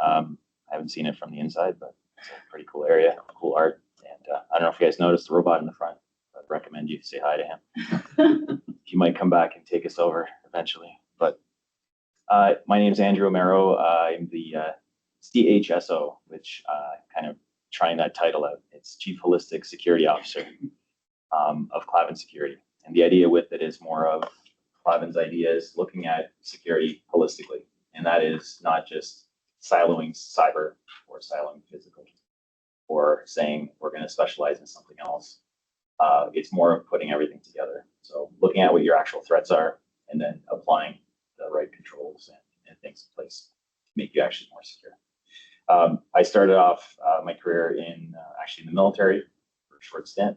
I haven't seen it from the inside, but it's a pretty cool area, cool art. And I don't know if you guys noticed the robot in the front. I'd recommend you say hi to him. He might come back and take us over eventually. But my name is Andrew Amaro. I'm the CHSO, which kind of trying that title out. It's Chief Holistic Security Officer of Clavin Security. And the idea with it is more of Clavin's idea is looking at security holistically. And that is not just siloing cyber or siloing physical or saying we're going to specialize in something else. It's more of putting everything together. So looking at what your actual threats are and then applying the right controls and things in place to make you actually more secure. I started off my career in actually in the military for a short stint.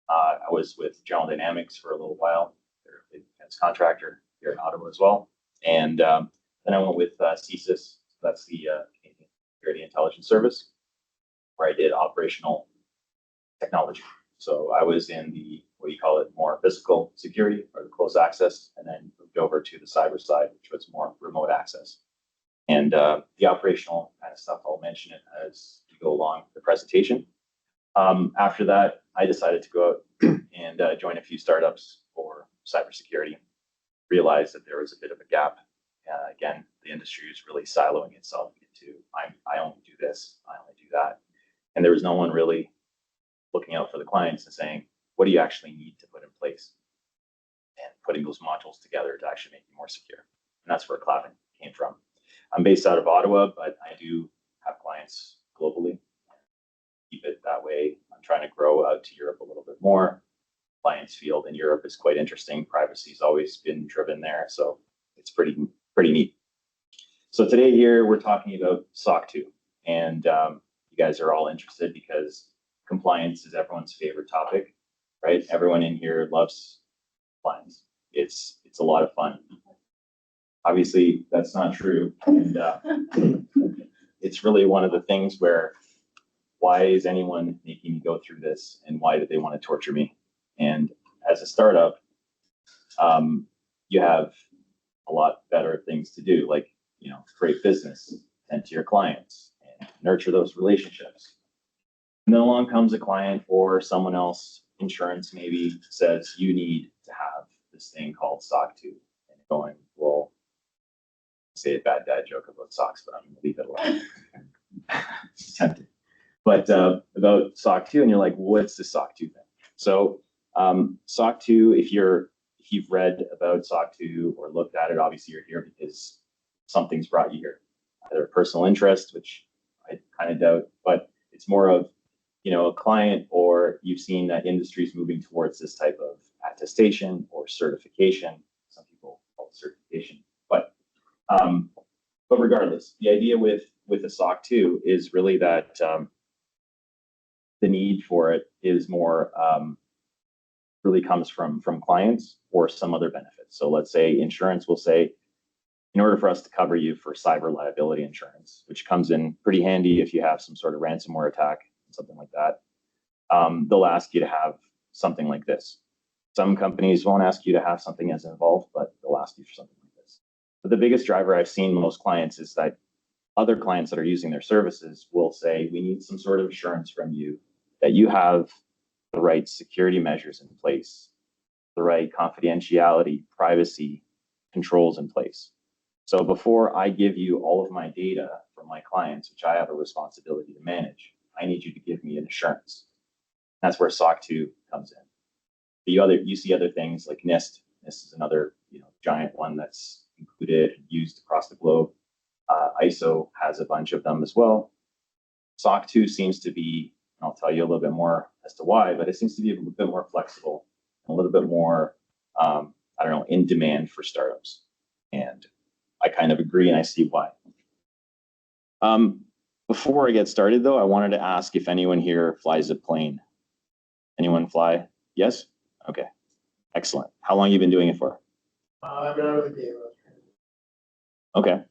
I was with General Dynamics for a little while. They're a big defense contractor here in Ottawa as well. And then I went with CSIS. That's the Canadian Security Intelligence Service, where I did operational technology. So I was in the, what you call it, more physical security or the close access, and then moved over to the cyber side, which was more remote access. And the operational kind of stuff, I'll mention it as we go along the presentation. After that, I decided to go out and join a few startups for cybersecurity. Realized that there was a bit of a gap. Again, the industry is really siloing itself into I only do this, I only do that, and there was no one really looking out for the clients and saying, what do you actually need to put in place, and putting those modules together to actually make you more secure. And that's where Clavin came from. I'm based out of Ottawa, but I do have clients globally. Keep it that way. I'm trying to grow out to Europe a little bit more. Clients field in Europe is quite interesting. Privacy's always been driven there, so it's pretty neat. So today here we're talking about SOC 2, and you guys are all interested because compliance is everyone's favorite topic, right? Everyone in here loves compliance. It's a lot of fun. Obviously, that's not true, and it's really one of the things where why is anyone making me go through this, and why do they want to torture me? And as a startup, you have a lot better things to do, like, create business, tend to your clients, and nurture those relationships. And then along comes a client or someone else, insurance maybe, says you need to have this thing called SOC 2. And going, well, say a bad dad joke about socks, but I'm going to leave it alone. It's tempting. But about SOC 2, and you're like, what's the SOC 2 thing? So SOC 2, if you've read about SOC 2 or looked at it, obviously you're here because something's brought you here, either a personal interest, which I kind of doubt, but it's more of, a client, or you've seen that industry's moving towards this type of attestation or certification. Some people call it certification, but regardless, the idea with a SOC 2 is really that the need for it is more really comes from clients or some other benefits. So let's say insurance will say, in order for us to cover you for cyber liability insurance, which comes in pretty handy if you have some sort of ransomware attack, something like that, they'll ask you to have something like this. Some companies won't ask you to have something as involved, but they'll ask you for something like this. But the biggest driver I've seen most clients is that other clients that are using their services will say, we need some sort of assurance from you that you have the right security measures in place, the right confidentiality, privacy controls in place. So before I give you all of my data from my clients, which I have a responsibility to manage, I need you to give me an assurance. That's where SOC 2 comes in. You see other things like NIST. NIST is another giant one that's included and used across the globe. ISO has a bunch of them as well. SOC 2 seems to be, and I'll tell you a little bit more as to why, but it seems to be a little bit more flexible, a little bit more, in demand for startups. And I kind of agree, and I see why. Before I get started, though, I wanted to ask if anyone here flies a plane. Anyone fly? Yes? Okay. Excellent. How long have you been doing it for? I've been out of the game. Okay.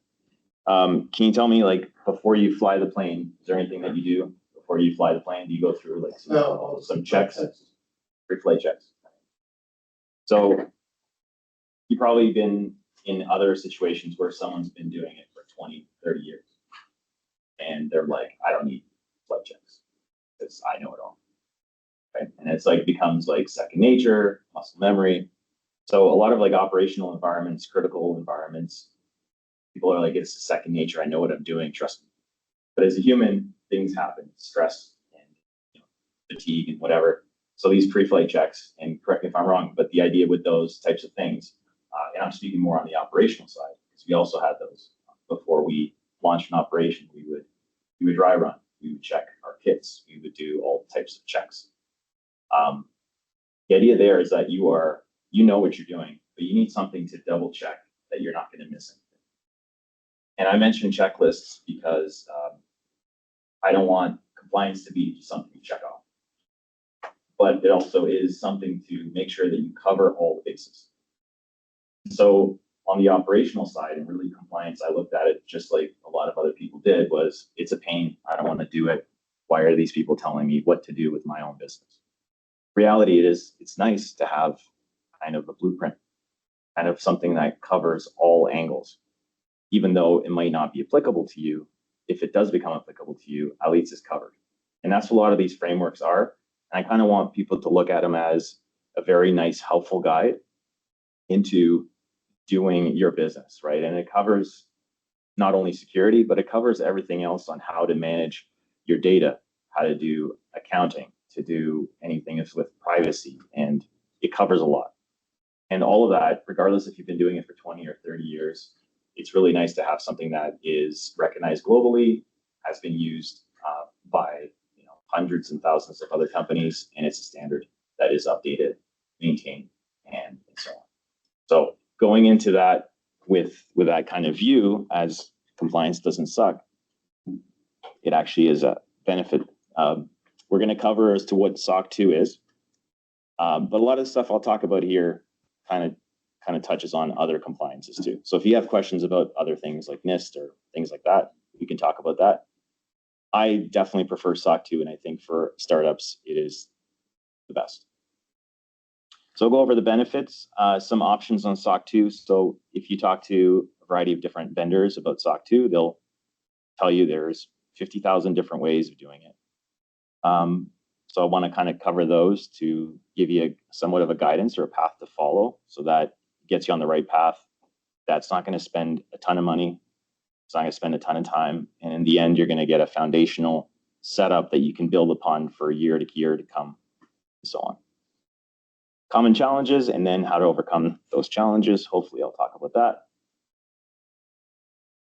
Can you tell me, before you fly the plane, is there anything that you do before you fly the plane? Do you go through some checks, pre-flight checks? So you've probably been in other situations where someone's been doing it for 20, 30 years. they're like, I don't need flood checks because I know it all. Right? And it's like becomes like second nature, muscle memory. So a lot of like operational environments, critical environments, people are like, it's second nature. I know what I'm doing. Trust me. But as a human, things happen, stress and fatigue and whatever. So these pre-flight checks, and correct me if I'm wrong, but the idea with those types of things, and I'm speaking more on the operational side, because we also had those before we launched an operation. We would dry run, we would check our kits, we would do all types of checks. The idea there is that you know what you're doing, but you need something to double check that you're not going to miss anything. And I mentioned checklists because I don't want compliance to be just something you check off, but it also is something to make sure that you cover all the bases. So on the operational side and really compliance, I looked at it just like a lot of other people did, was it's a pain. I don't want to do it. Why are these people telling me what to do with my own business? Reality it's nice to have kind of a blueprint, kind of something that covers all angles, even though it might not be applicable to you. If it does become applicable to you, at least it's covered. And that's what a lot of these frameworks are. And I kind of want people to look at them as a very nice, helpful guide into doing your business, right? And it covers not only security, but it covers everything else on how to manage your data, how to do accounting, to do anything that's with privacy, and it covers a lot. And all of that, regardless if you've been doing it for 20 or 30 years, it's really nice to have something that is recognized globally, has been used by hundreds and thousands of other companies, and it's a standard that is updated, maintained, and so on. So going into that with that kind of view, as compliance doesn't suck, it actually is a benefit. We're going to cover as to what SOC 2 is, but a lot of the stuff I'll talk about here kind of touches on other compliances too. So if you have questions about other things like NIST or things like that, we can talk about that. I definitely prefer SOC 2, and I think for startups, it is the best. So I'll go over the benefits, some options on SOC 2. So if you talk to a variety of different vendors about SOC 2, they'll tell you there's 50,000 different ways of doing it. So I want to kind of cover those to give you somewhat of a guidance or a path to follow, so that gets you on the right path. That's not going to spend a ton of money. It's not going to spend a ton of time. And in the end, you're going to get a foundational setup that you can build upon for year to come, and so on. Common challenges, and then how to overcome those challenges. Hopefully I'll talk about that.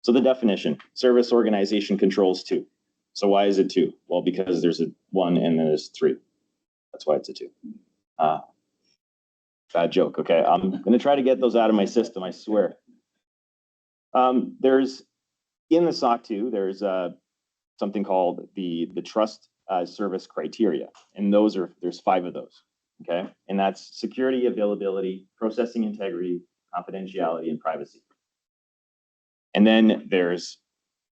So the definition, service organization controls 2. So why is it 2? Well, because there's a 1 and then there's 3. That's why it's a 2. Bad joke. Okay, I'm going to try to get those out of my system, I swear. There's, in the SOC 2, there's something called the trust service criteria. And there's 5 of those. Okay, and that's security, availability, processing integrity, confidentiality, and privacy. And then there's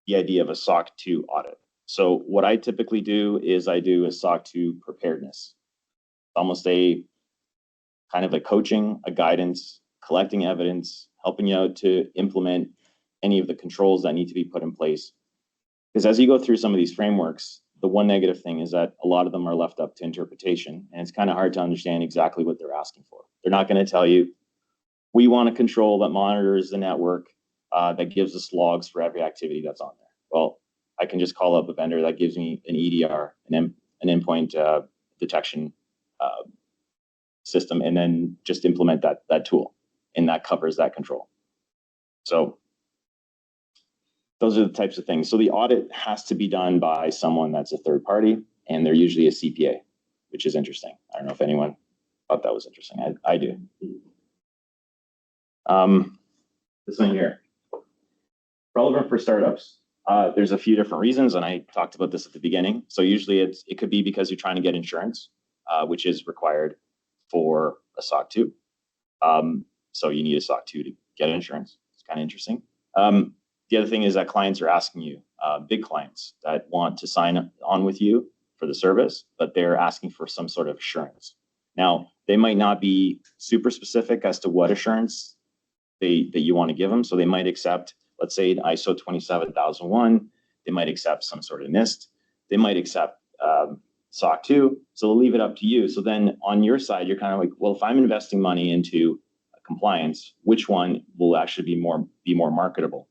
the idea of a SOC 2 audit. So what I typically do is I do a SOC 2 preparedness, almost a kind of a coaching, a guidance, collecting evidence, helping you out to implement any of the controls that need to be put in place. Because as you go through some of these frameworks, the one negative thing is that a lot of them are left up to interpretation, and it's kind of hard to understand exactly what they're asking for. They're not going to tell you, we want a control that monitors the network, that gives us logs for every activity that's on there. Well, I can just call up a vendor that gives me an EDR, an endpoint detection system, and then just implement that tool, and that covers that control. So those are the types of things. So the audit has to be done by someone that's a third party, and they're usually a CPA, which is interesting. I don't know if anyone thought that was interesting. I do. This one here, relevant for startups. There's a few different reasons, and I talked about this at the beginning. So usually it could be because you're trying to get insurance, which is required for a SOC 2. So you need a SOC 2 to get insurance. It's kind of interesting. The other thing is that clients are asking you, big clients that want to sign on with you for the service, but they're asking for some sort of assurance. Now, they might not be super specific as to what assurance that you want to give them. So they might accept, let's say, ISO 27001. They might accept some sort of NIST. They might accept SOC 2. So they'll leave it up to you. So then on your side, you're kind of like, well, if I'm investing money into compliance, which one will actually be more marketable?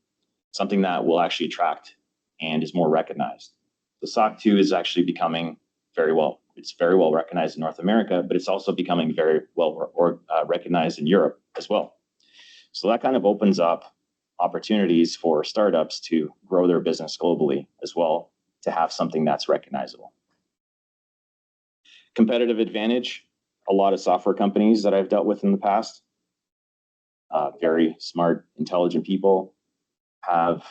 Something that will actually attract and is more recognized. The SOC 2 is actually becoming it's very well recognized in North America, but it's also becoming very well recognized in Europe as well. So that kind of opens up opportunities for startups to grow their business globally as well, to have something that's recognizable. Competitive advantage, a lot of software companies that I've dealt with in the past, very smart, intelligent people, have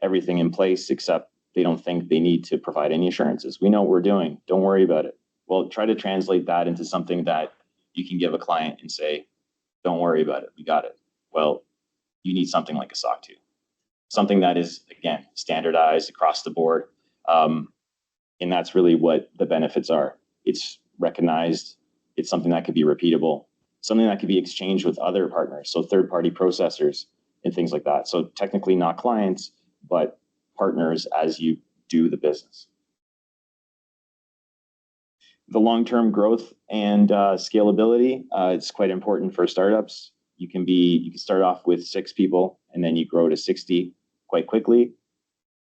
everything in place except they don't think they need to provide any assurances. We know what we're doing. Don't worry about it. Well, try to translate that into something that you can give a client and say, don't worry about it. We got it. Well, you need something like a SOC 2, something that is, again, standardized across the board. And that's really what the benefits are. It's recognized. It's something that could be repeatable, something that could be exchanged with other partners, so third-party processors and things like that. So technically not clients, but partners as you do the business. The long-term growth and scalability, it's quite important for startups. You can start off with 6 people and then you grow to 60 quite quickly.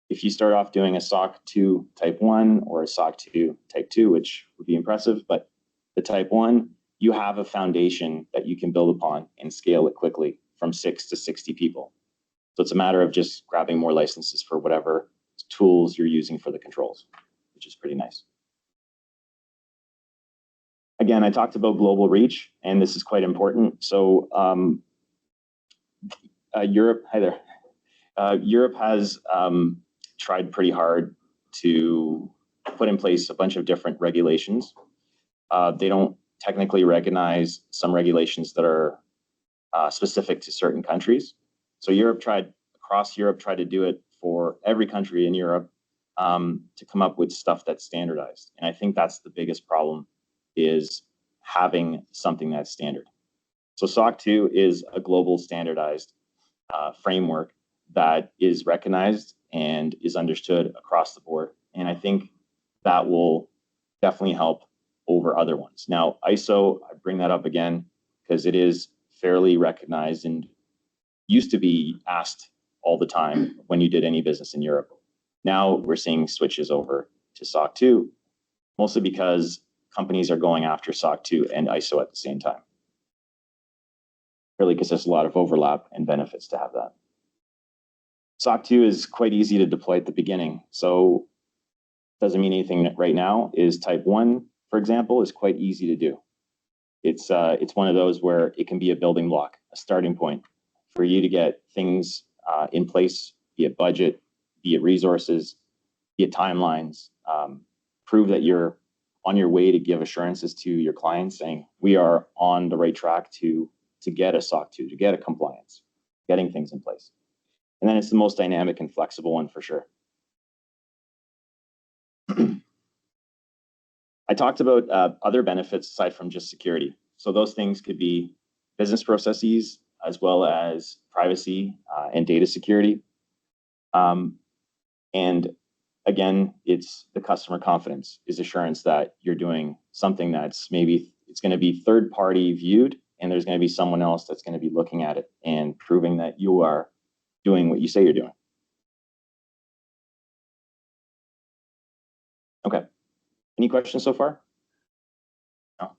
If you start off doing a SOC 2 type 1 or a SOC 2 type 2, which would be impressive, but the type 1, you have a foundation that you can build upon and scale it quickly from 6 to 60 people. So it's a matter of just grabbing more licenses for whatever tools you're using for the controls, which is pretty nice. Again, I talked about global reach, and this is quite important. So Europe, hi there. Europe has tried pretty hard to put in place a bunch of different regulations. They don't technically recognize some regulations that are specific to certain countries. So across Europe tried to do it for every country in Europe to come up with stuff that's standardized. And I think that's the biggest problem, is having something that's standard. So SOC 2 is a global standardized framework that is recognized and is understood across the board. And I think that will definitely help over other ones. Now, ISO, I bring that up again because it is fairly recognized and used to be asked all the time when you did any business in Europe. Now we're seeing switches over to SOC 2, mostly because companies are going after SOC 2 and ISO at the same time. Really, because there's a lot of overlap and benefits to have that. SOC 2 is quite easy to deploy at the beginning. So doesn't mean anything right now. Is type 1, for example, is quite easy to do. It's one of those where it can be a building block, a starting point for you to get things in place, be it budget, be it resources, be it timelines, prove that you're on your way to give assurances to your clients saying, we are on the right track to get a SOC 2, to get a compliance, getting things in place. And then it's the most dynamic and flexible one for sure. I talked about other benefits aside from just security. So those things could be business processes as well as privacy and data security. And again, it's the customer confidence, is assurance that you're doing something that's maybe it's going to be third party viewed, and there's going to be someone else that's going to be looking at it and proving that you are doing what you say you're doing. Okay. Any questions so far? No?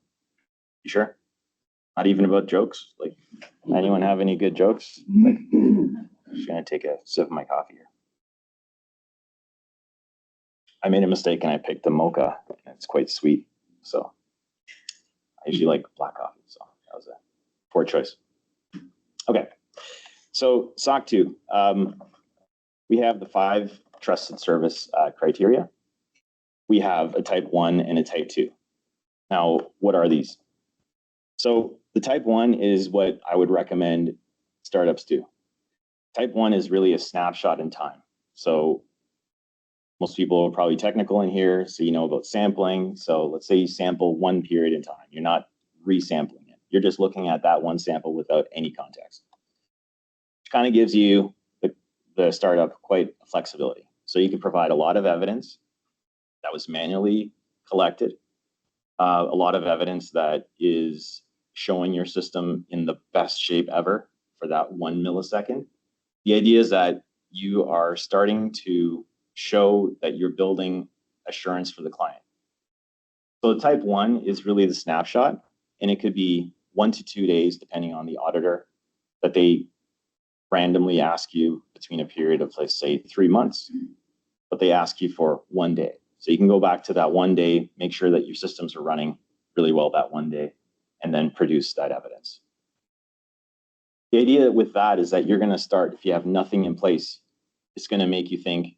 You sure? Not even about jokes? Like, anyone have any good jokes? Like, I'm just going to take a sip of my coffee here. I made a mistake and I picked the mocha, and it's quite sweet. So I usually like black coffee. So that was a poor choice. Okay. So SOC 2, we have the 5 trusted service criteria. We have a type 1 and a type 2. Now, what are these? So the type 1 is what I would recommend startups do. Type 1 is really a snapshot in time. So most people are probably technical in here, so you know about sampling. So let's say you sample one period in time. You're not resampling it. You're just looking at that one sample without any context. Which kind of gives you the startup quite flexibility. So you can provide a lot of evidence that was manually collected, a lot of evidence that is showing your system in the best shape ever for that 1 millisecond. The idea is that you are starting to show that you're building assurance for the client. So type 1 is really the snapshot, and it could be 1 to 2 days, depending on the auditor, that they randomly ask you between a period of, let's say, 3 months, but they ask you for 1 day. So you can go back to that 1 day, make sure that your systems are running really well that 1 day, and then produce that evidence. The idea with that is that you're going to start, if you have nothing in place, it's going to make you think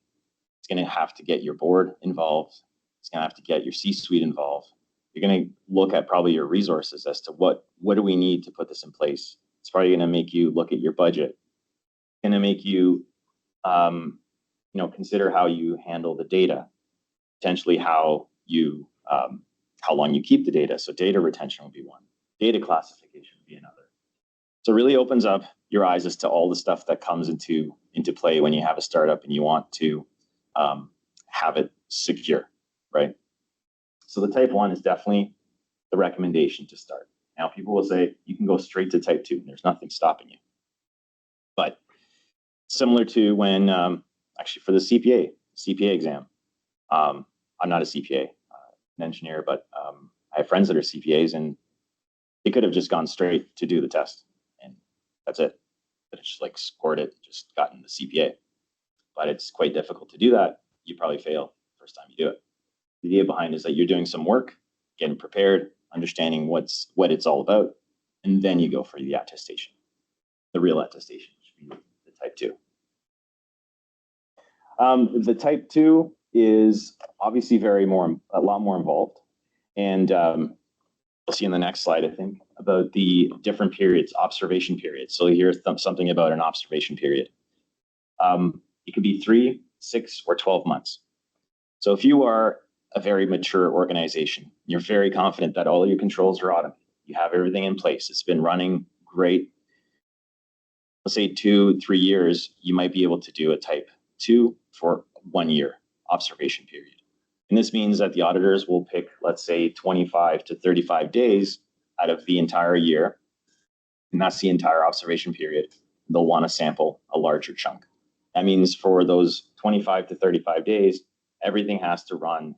it's going to have to get your board involved. It's going to have to get your C-suite involved. You're going to look at probably your resources as to what do we need to put this in place. It's probably going to make you look at your budget. It's going to make you, consider how you handle the data, potentially how long you keep the data. So data retention would be one. Data classification would be another. So it really opens up your eyes as to all the stuff that comes into play when you have a startup and you want to have it secure, right? So the type 1 is definitely the recommendation to start. Now, people will say you can go straight to type 2 and there's nothing stopping you. But similar to when, actually for the CPA exam, I'm not a CPA, an engineer, but I have friends that are CPAs and they could have just gone straight to do the test and that's it. But it's just like scored it, just gotten the CPA. But it's quite difficult to do that. You probably fail the first time you do it. The idea behind is that you're doing some work, getting prepared, understanding what it's all about, and then you go for the attestation, the real attestation, which would be the type 2. The type 2 is obviously a lot more involved. And we'll see in the next slide, I think, about the different periods, observation periods. So here's something about an observation period. It could be 3, 6, or 12 months. So if you are a very mature organization, you're very confident that all of your controls are automated, you have everything in place, it's been running great. Let's say 2, 3 years, you might be able to do a type 2 for 1 year observation period. And this means that the auditors will pick, let's say, 25 to 35 days out of the entire year, and that's the entire observation period. They'll want to sample a larger chunk. That means for those 25 to 35 days, everything has to run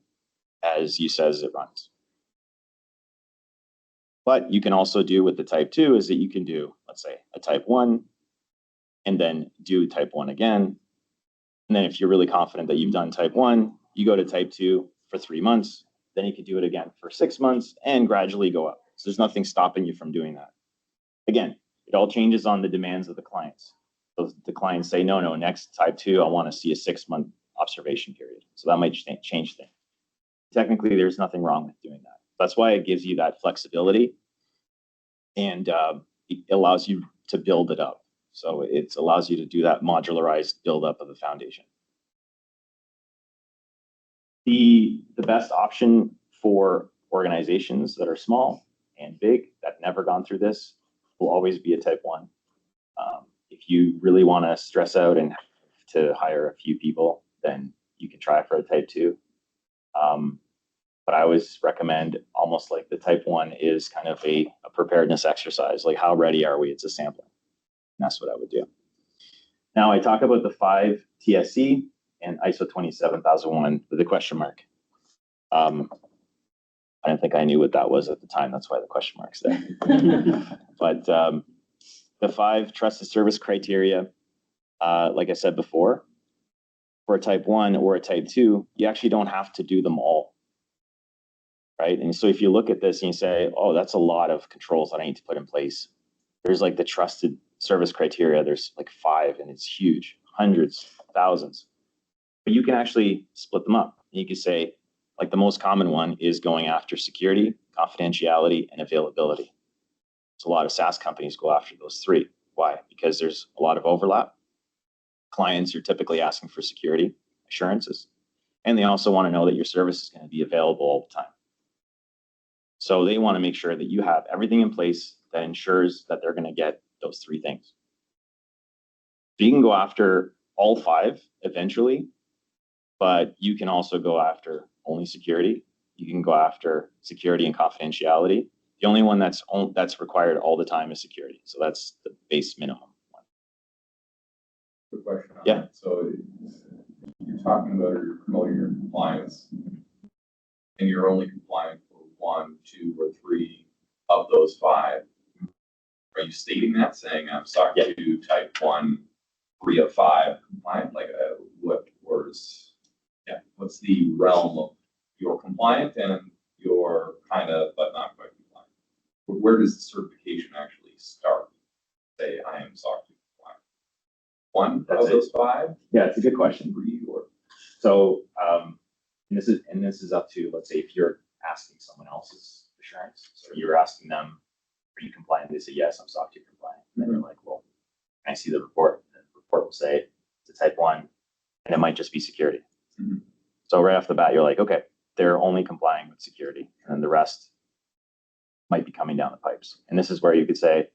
as you says it runs. But you can also do with the type 2 is that you can do, let's say, a type 1, and then do type 1 again. And then if you're really confident that you've done type 1, you go to type 2 for 3 months, then you can do it again for 6 months and gradually go up. So there's nothing stopping you from doing that. Again, it all changes on the demands of the clients. So the clients say, no, next type 2, I want to see a 6-month observation period. So that might change things. Technically, there's nothing wrong with doing that. That's why it gives you that flexibility and it allows you to build it up. So it allows you to do that modularized build up of the foundation. The best option for organizations that are small and big that never gone through this will always be a type 1. If you really want to stress out and have to hire a few people, then you can try for a type 2. But I always recommend almost like the type 1 is kind of a preparedness exercise, like how ready are we? It's a sampling. And that's what I would do. Now I talk about the 5 TSC and ISO 27001 with a question mark. I didn't think I knew what that was at the time. That's why the question mark's there. But the 5 trusted service criteria, like I said before, for a type 1 or a type 2, you actually don't have to do them all. Right? And so if you look at this and you say, oh, that's a lot of controls that I need to put in place. There's like the trusted service criteria. There's like 5 and it's huge, hundreds, thousands. But you can actually split them up. You can say, like the most common one is going after security, confidentiality, and availability. So a lot of SaaS companies go after those 3. Why? Because there's a lot of overlap. Clients are typically asking for security assurances, and they also want to know that your service is going to be available all the time. So they want to make sure that you have everything in place that ensures that they're going to get those 3 things. So you can go after all 5 eventually, but you can also go after only security. You can go after security and confidentiality. The only one that's required all the time is security. So that's the base minimum one. Quick question on Yeah. that. So you're talking about or you're promoting your compliance, and you're only compliant for 1, 2, or 3 of those 5. Are you stating that, saying I'm SOC 2 type 1, 3 of 5 compliant? Like what words? Yeah. What's the realm of you're compliant and you're kind of but not quite compliant? Where does the certification actually start? Say I am SOC 2 compliant. 1 That's of it. those 5? Yeah, it's a good question. 3 or So, and this is up to, let's say, if you're asking someone else's assurance, so you're asking them, are you compliant? They say, yes, I'm SOC 2 compliant. And then you're like, well, can I see the report? And the report will say it's a type 1, and it might just be security. Mhm. So right off the bat, you're like, okay, they're only complying with security, and then the rest might be coming down the pipes. And this is where you could say,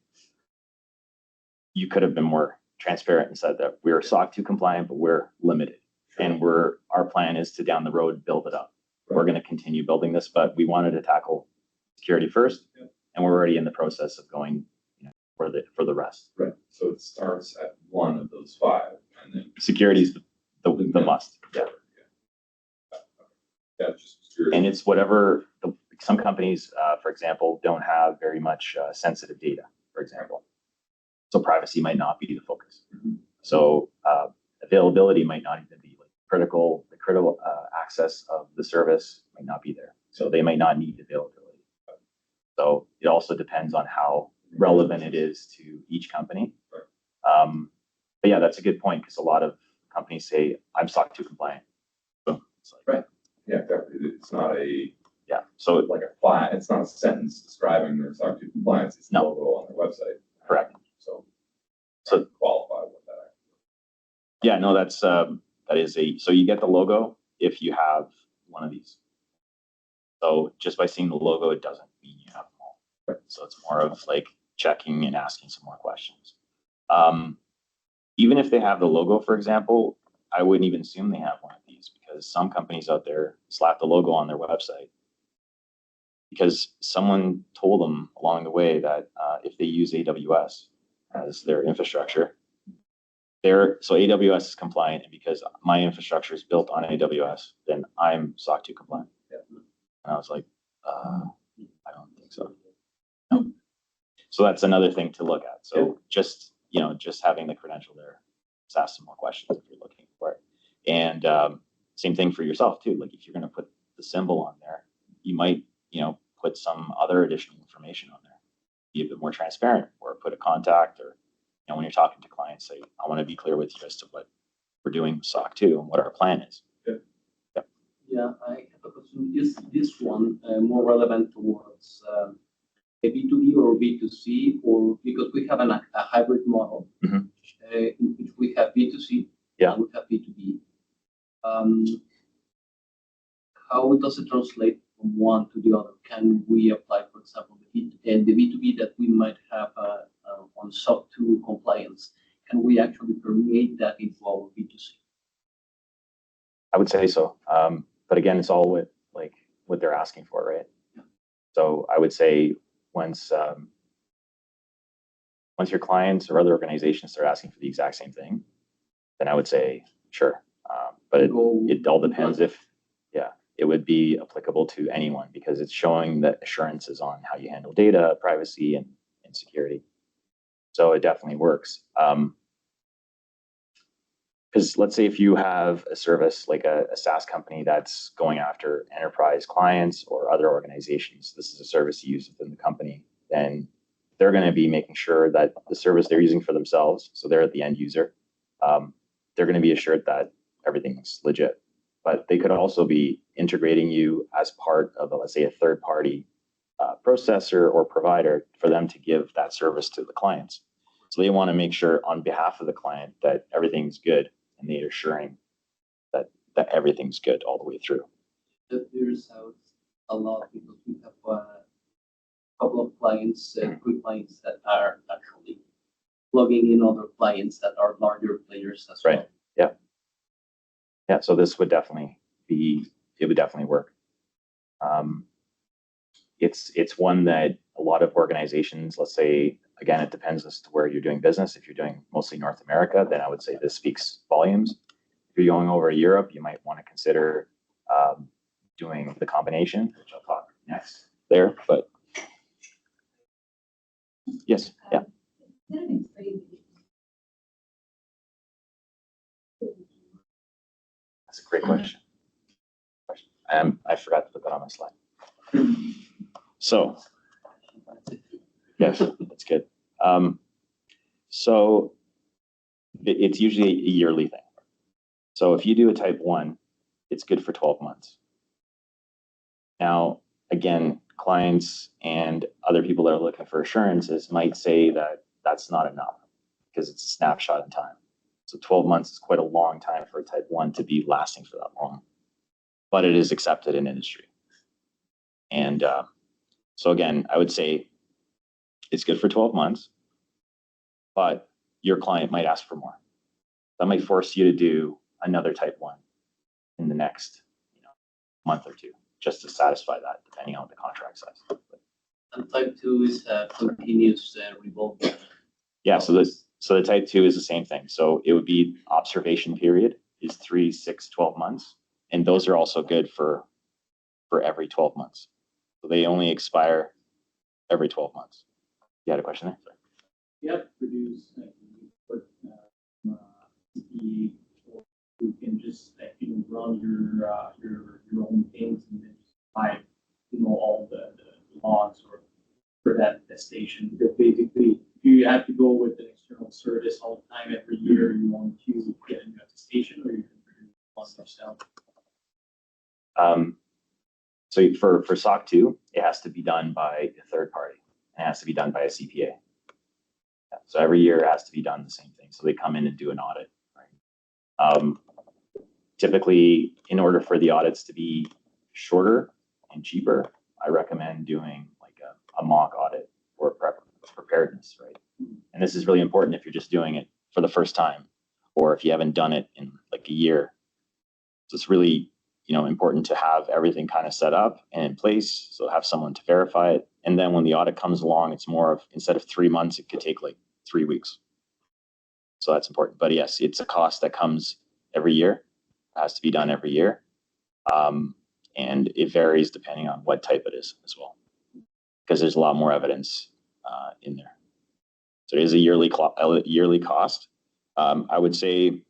you could have been more transparent and said that we're SOC 2 compliant, but we're limited. And our plan is to down the road build it up. Right. We're going to continue building this, but we wanted to tackle security first, Yeah. and we're already in the process of going, for the rest. Right. So it starts at 1 of those 5, and then Security is the must. Yeah. Yeah, just curious. And it's whatever some companies, for example, don't have very much sensitive data, for example. So privacy might not be the focus. Mhm. So availability might not even be critical. The critical access of the service might not be there. So they might not need availability. So it also depends on how relevant it is to each company. Right. But yeah, that's a good point, because a lot of companies say, I'm SOC 2 compliant. So it's like, Right. Yeah, definitely. It's not yeah. So like a flat. It's not a sentence describing their SOC 2 compliance. It's the No. logo on their website. correct. So So qualify with that. yeah, no, that is so you get the logo if you have one of these. So just by seeing the logo, it doesn't mean you have them all. Right. So it's more of like checking and asking some more questions. Even if they have the logo, for example, I wouldn't even assume they have one of these, because some companies out there slap the logo on their website because someone told them along the way that if they use AWS as their infrastructure, so AWS is compliant, and because my infrastructure is built on AWS, then I'm SOC 2 compliant. Yeah. And I was like, I don't think so. No. So that's another thing to look at. So just having the credential there, just ask some more questions if you're looking for it. And same thing for yourself too. Like if you're going to put the symbol on there, you might, put some other additional information on there. Be a bit more transparent, or put a contact, or when you're talking to clients, say, I want to be clear with you as to what we're doing with SOC 2 and what our plan is. Yeah, I have a question. Is this one more relevant towards a B2B or B2C, or because we have a hybrid model Mhm. in which we have B2C and we have B2B. How does it translate from one to the other? Can we apply, for example, the B2B that we might have on SOC 2 compliance? Can we actually permeate that into our B2C? I would say so. But again, it's all with what they're asking for, right? Yeah. So I would say once your clients or other organizations start asking for the exact same thing, then I would say sure. But it all depends it would be applicable to anyone, because it's showing that assurances on how you handle data, privacy, and security. So it definitely works. Because let's say if you have a service like a SaaS company that's going after enterprise clients or other organizations, this is a service you use within the company, then they're going to be making sure that the service they're using for themselves, so they're the end user, they're going to be assured that everything's legit. But they could also be integrating you as part of, let's say, a third-party processor or provider for them to give that service to the clients. So they want to make sure on behalf of the client that everything's good, and they're assuring that everything's good all the way through. That bears out a lot, because we have a couple of clients, good clients that are actually plugging in other clients that are larger players as Right. well. Yeah. Yeah, so this would definitely be, it would definitely work. It's one that a lot of organizations, let's say, again, it depends as to where you're doing business. If you're doing mostly North America, then I would say this speaks volumes. If you're going over to Europe, you might want to consider doing the combination, which I'll talk next there. But yes, yeah. That's a great question. I forgot to put that on my slide. So, yes, that's good. So it's usually a yearly thing. So if you do a type 1, it's good for 12 months. Now, again, clients and other people that are looking for assurances might say that that's not enough because it's a snapshot in time. So 12 months is quite a long time for a type 1 to be lasting for that long, but it is accepted in industry. And so again, I would say it's good for 12 months, but your client might ask for more. That might force you to do another type 1 in the next month or two, just to satisfy that, depending on the contract size. And type 2 is continuous revolving. Yeah, so the type 2 is the same thing. So it would be observation period is 3, 6, 12 months. And those are also good for every 12 months. So they only expire every 12 months. You had a question there? Sorry. Yep, produce put you can just run your own things and then just buy all the logs or for that station. Because basically if you have to go with an external service all the time every year, you want to get a new station or you can produce one yourself. So for SOC 2, it has to be done by a third party. It has to be done by a CPA. Yeah, so every year it has to be done the same thing. So they come in and do an audit. Right? Typically, in order for the audits to be shorter and cheaper, I recommend doing like a mock audit or preparedness, right? And this is really important if you're just doing it for the first time or if you haven't done it in like a year. So it's really important to have everything kind of set up and in place. So have someone to verify it. And then when the audit comes along, it's more of, instead of 3 months, it could take like 3 weeks. So that's important. But yes, it's a cost that comes every year. It has to be done every year. And it varies depending on what type it is as well, because there's a lot more evidence in there. So it is a yearly cost. I would say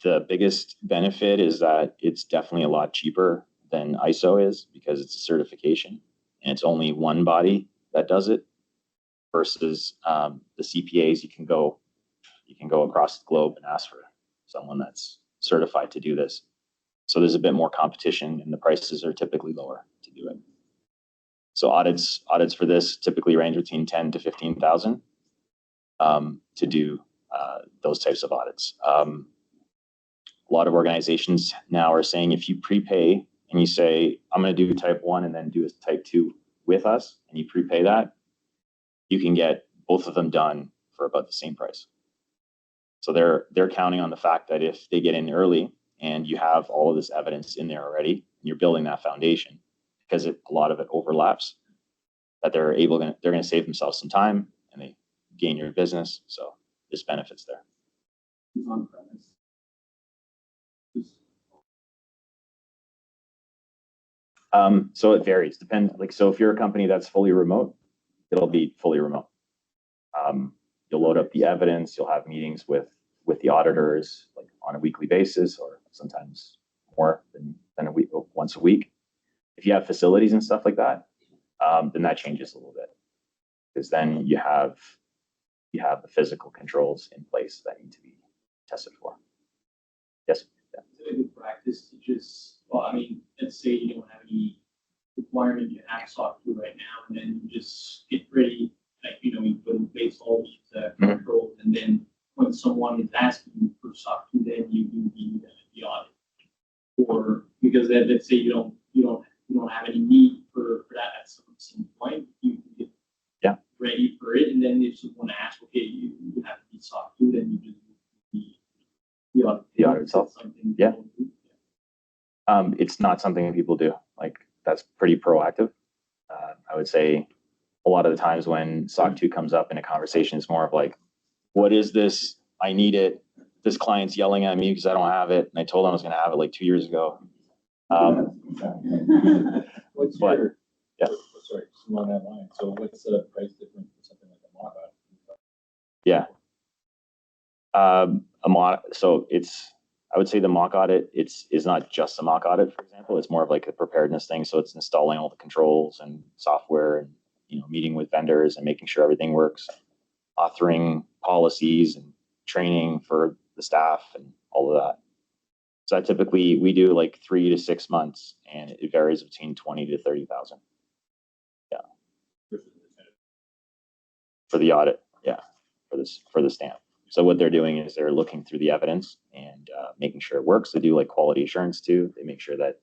the biggest benefit is that it's definitely a lot cheaper than ISO is because it's a certification and it's only one body that does it versus the CPAs. You can go across the globe and ask for someone that's certified to do this. So there's a bit more competition and the prices are typically lower to do it. So audits for this typically range between 10 to 15,000 to do those types of audits. A lot of organizations now are saying if you prepay and you say, I'm going to do type 1 and then do a type 2 with us, and you prepay that, you can get both of them done for about the same price. So they're counting on the fact that if they get in early and you have all of this evidence in there already, and you're building that foundation, because a lot of it overlaps, that they're going to save themselves some time and they gain your business. So there's benefits there. On premise. So it varies. So if you're a company that's fully remote, it'll be fully remote. You'll load up the evidence. You'll have meetings with the auditors like on a weekly basis, or sometimes more than a week, once a week. If you have facilities and stuff like that, then that changes a little bit, because then you have the physical controls in place that need to be tested for. Yes. Yeah. Is it a good practice to just, let's say you don't have any requirement, you have SOC 2 right now, and then you just get ready, you put in place all these controls, and then when someone is asking you for SOC 2, then you do the audit. Or because then let's say you don't have any need for that at some point, you can get ready for it, and then if someone asks, okay, you have to be SOC 2, then you just The audit. The audit itself? Something. Yeah. people do. It's not something that people do. Like, that's pretty proactive. I would say a lot of the times when SOC 2 comes up in a conversation, it's more of like, what is this? I need it. This client's yelling at me because I don't have it. And I told them I was going to have it like 2 years ago. What's But- your, yeah. sorry, just along that line. So what's the price difference for something like a mock up? Yeah. So I would say the mock audit, is not just a mock audit, for example. It's more of like a preparedness thing. So it's installing all the controls and software and, meeting with vendors and making sure everything works, authoring policies and training for the staff and all of that. So typically we do like 3 to 6 months, and it varies between 20 to 30,000 for the audit. Yeah, for the stamp. So what they're doing is they're looking through the evidence and making sure it works. They do like quality assurance too. They make sure that,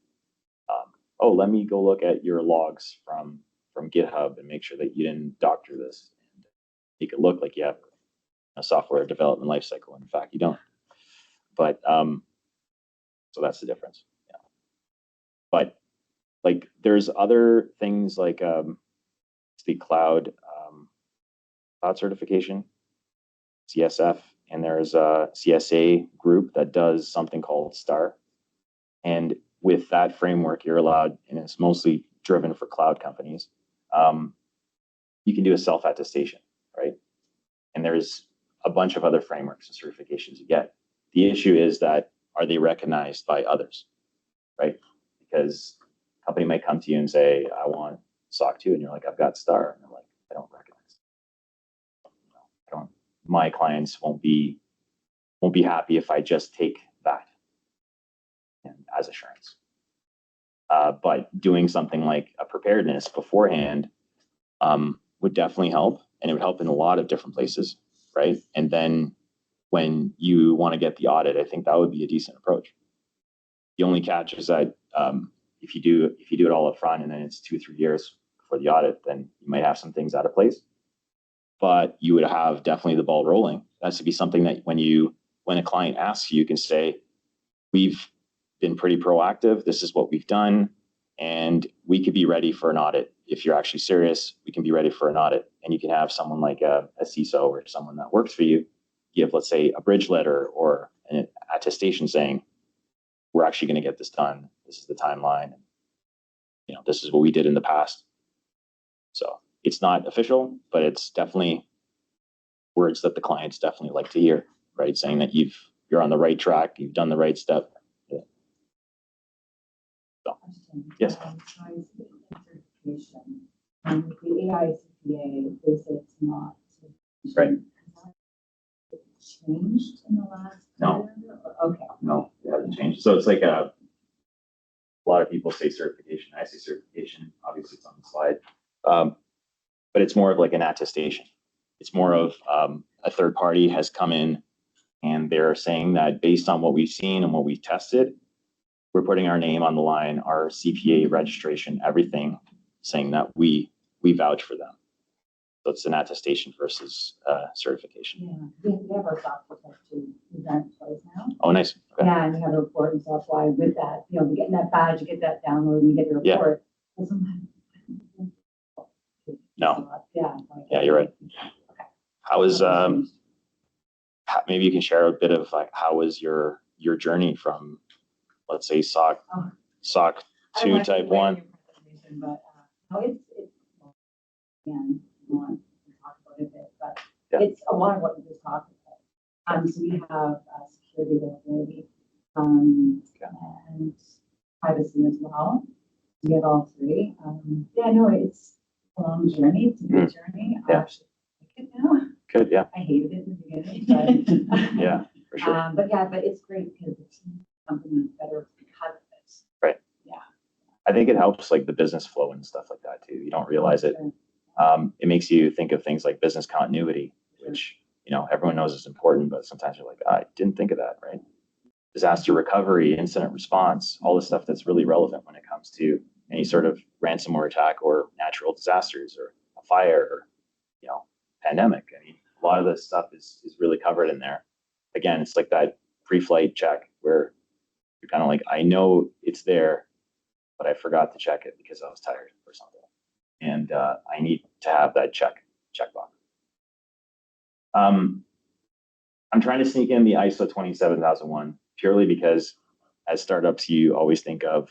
let me go look at your logs from GitHub and make sure that you didn't doctor this and make it look like you have a software development lifecycle. In fact, you don't. But so that's the difference. Yeah. But like, there's other things like the cloud certification, CSF, and there's a CSA group that does something called STAR. And with that framework, you're allowed, and it's mostly driven for cloud companies, you can do a self-attestation, right? And there's a bunch of other frameworks and certifications you get. The issue is that, are they recognized by others, right? Because a company might come to you and say, I want SOC 2, and you're like, I've got STAR. And they're like, I don't recognize it. My clients won't be happy if I just take that as assurance. But doing something like a preparedness beforehand would definitely help, and it would help in a lot of different places, right? And then when you want to get the audit, I think that would be a decent approach. The only catch is that if you do it all up front and then it's 2-3 years before the audit, then you might have some things out of place. But you would have definitely the ball rolling. That has to be something that when a client asks you can say, we've been pretty proactive. This is what we've done. And we could be ready for an audit. If you're actually serious, we can be ready for an audit. And you can have someone like a CISO or someone that works for you give, let's say, a bridge letter or an attestation saying, we're actually going to get this done. This is the timeline. This is what we did in the past. So it's not official, but it's definitely words that the clients definitely like to hear, right? Saying that you're on the right track, you've done the right step. Yeah. So, yes. Certification. The AICPA is it's not. Right. It changed in the last No. year? Okay. No, it hasn't changed. So it's like a lot of people say certification. I say certification. Obviously, it's on the slide. But it's more of like an attestation. It's more of a third party has come in and they're saying that based on what we've seen and what we've tested, we're putting our name on the line, our CPA registration, everything, saying that we vouch for them. So it's an attestation versus certification. Yeah, we have our software test to event twice now. Oh, nice. Okay. Yeah, and you have a report, and so that's why with that, getting that badge, you get that download, and you get the Yeah. report. Well, sometimes- No. Yeah. Yeah, you're right. How is maybe you can share a bit of like how was your journey from, let's say, SOC Oh. 2 type 1? But no, it's again, I want to talk about it a bit, but Yeah. it's a lot of what you just talked about. So we have security availability, and privacy as well. We have all three. Yeah, no, it's a long journey. It's a good journey. I Yeah. actually like it now. Good, yeah. I hated it in the beginning, but Yeah, for sure. but it's great because the team company is better because of it. Right. Yeah. I think it helps like the business flow and stuff like that too. You don't realize it. It makes you think of things like business continuity, which, everyone knows is important, but sometimes you're like, I didn't think of that, right? Disaster recovery, incident response, all the stuff that's really relevant when it comes to any sort of ransomware attack or natural disasters or a fire or, pandemic. I mean, a lot of this stuff is really covered in there. Again, it's like that pre-flight check where you're kind of like, I know it's there, but I forgot to check it because I was tired or something. And I need to have that checkbox. I'm trying to sneak in the ISO 27001 purely because as startups, you always think of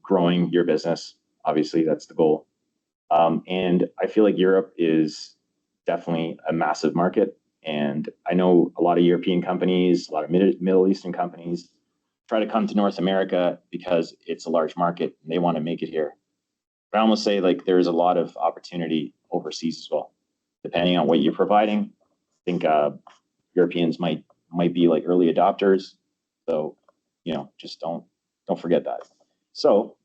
growing your business. Obviously, that's the goal. And I feel like Europe is definitely a massive market. And I know a lot of European companies, a lot of Middle Eastern companies try to come to North America because it's a large market and they want to make it here. But I almost say like there's a lot of opportunity overseas as well, depending on what you're providing. I think Europeans might be like early adopters. So, just don't forget that. So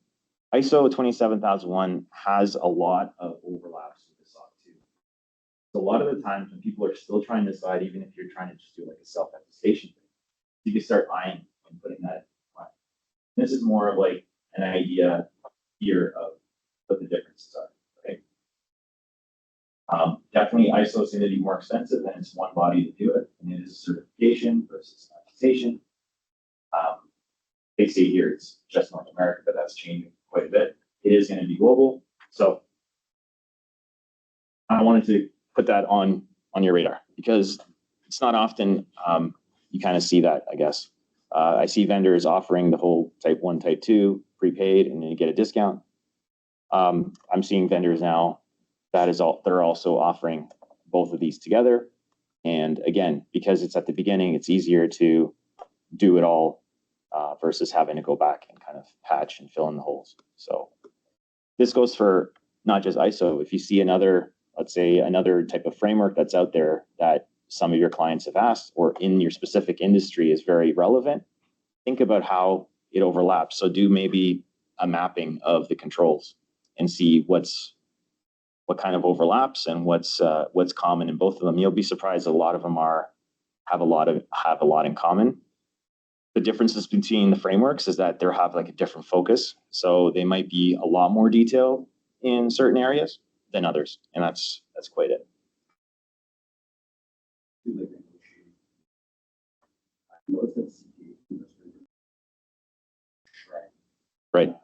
ISO 27001 has a lot of overlaps with the SOC 2. So a lot of the times when people are still trying to decide, even if you're trying to just do like a self-attestation thing, you can start eyeing and putting that on. This is more of like an idea here of what the differences are. Okay. Definitely ISO is going to be more expensive and it's one body to do it. And it is a certification versus an attestation. They say here it's just North America, but that's changing quite a bit. It is going to be global. So I wanted to put that on your radar because it's not often you kind of see that, I guess. I see vendors offering the whole type 1, type 2 prepaid and then you get a discount. I'm seeing vendors now they're also offering both of these together. And again, because it's at the beginning, it's easier to do it all versus having to go back and kind of patch and fill in the holes. So this goes for not just ISO. If you see let's say another type of framework that's out there that some of your clients have asked or in your specific industry is very relevant, think about how it overlaps. So do maybe a mapping of the controls and see what kind of overlaps and what's common in both of them. You'll be surprised a lot of them have a lot in common. The differences between the frameworks is that they have like a different focus. So they might be a lot more detailed in certain areas than others. And that's quite it. Right.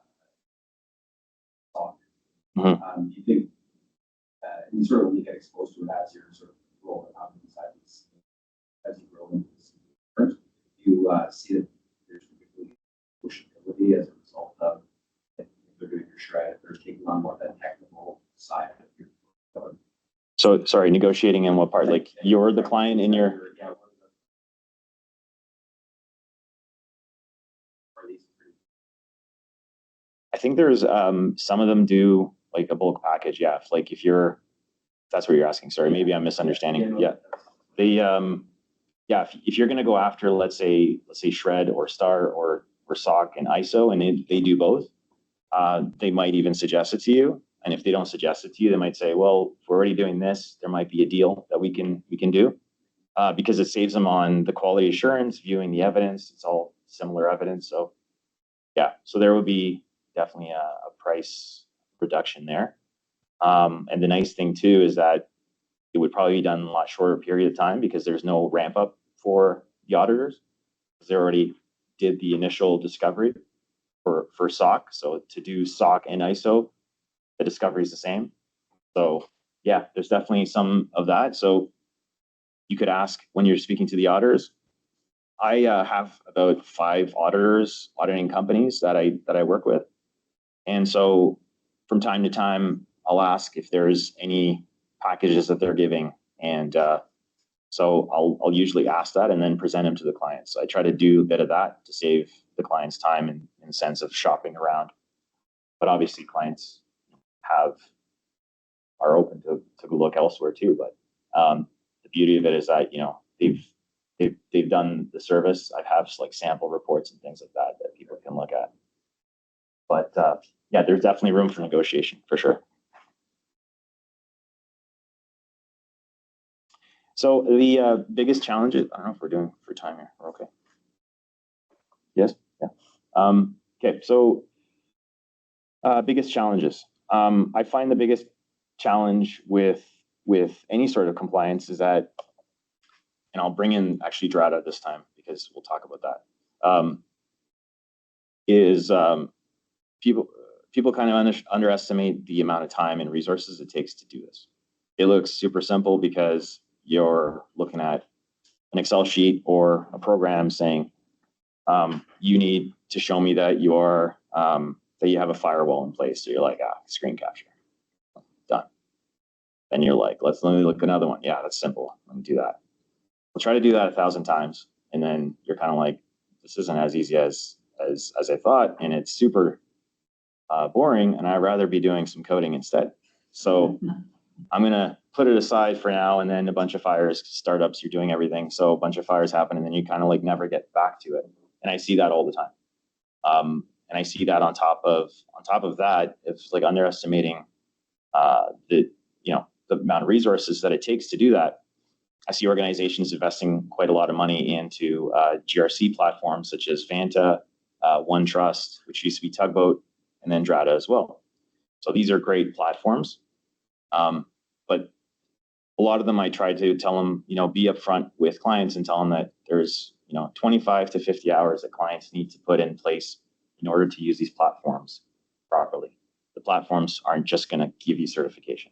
Do you think you sort of get exposed to it as you're sort of rolling out inside these, as you grow into this first, you see that there's typically pushability as a result of if they're doing your shred, if they're taking on more of that technical side of your product. So sorry, negotiating in what part? Like you're the client in your. I think there's some of them do like a bulk package. Yeah, if that's what you're asking. Sorry, maybe I'm misunderstanding. Yeah, if you're going to go after let's say Shred or Star or SOC and ISO, and they do both, they might even suggest it to you. And if they don't suggest it to you, they might say, well, if we're already doing this, there might be a deal that we can do because it saves them on the quality assurance, viewing the evidence. It's all similar evidence. So yeah, so there would be definitely a price reduction there. And the nice thing too is that it would probably be done in a lot shorter period of time because there's no ramp up for the auditors. They already did the initial discovery for SOC. So to do SOC and ISO, the discovery is the same. So yeah, there's definitely some of that. So you could ask when you're speaking to the auditors. I have about 5 auditing companies that I work with. And so from time to time, I'll ask if there's any packages that they're giving. And so I'll usually ask that and then present them to the clients. So I try to do a bit of that to save the clients time in the sense of shopping around. But obviously clients are open to look elsewhere too. But the beauty of it is that, they've done the service. I have like sample reports and things like that people can look at. But yeah, there's definitely room for negotiation for sure. So the biggest challenges, I don't know if we're doing for time here. We're okay. Yes. Yeah. Okay. So biggest challenges. I find the biggest challenge with any sort of compliance is that and I'll bring in actually Drata this time because we'll talk about that, is people kind of underestimate the amount of time and resources it takes to do this. It looks super simple because you're looking at an Excel sheet or a program saying, you need to show me that you are that you have a firewall in place. So you're like, screen capture, done. Then you're like, let me look at another one. Yeah, that's simple. Let me do that. We'll try to do that 1,000 times, and then you're kind of like, this isn't as easy as I thought, and it's super boring, and I'd rather be doing some coding instead. So I'm gonna put it aside for now, and then a bunch of fires, startups, you're doing everything, so a bunch of fires happen, and then you kind of like never get back to it. And I see that all the time. And I see that on top of that, it's like underestimating the amount of resources that it takes to do that. I see organizations investing quite a lot of money into GRC platforms such as Vanta, OneTrust, which used to be Tugboat, and then Drata as well. So these are great platforms, but a lot of them I try to tell them, be upfront with clients and tell them that there's 25 to 50 hours that clients need to put in place in order to use these platforms properly. The platforms aren't just going to give you certification.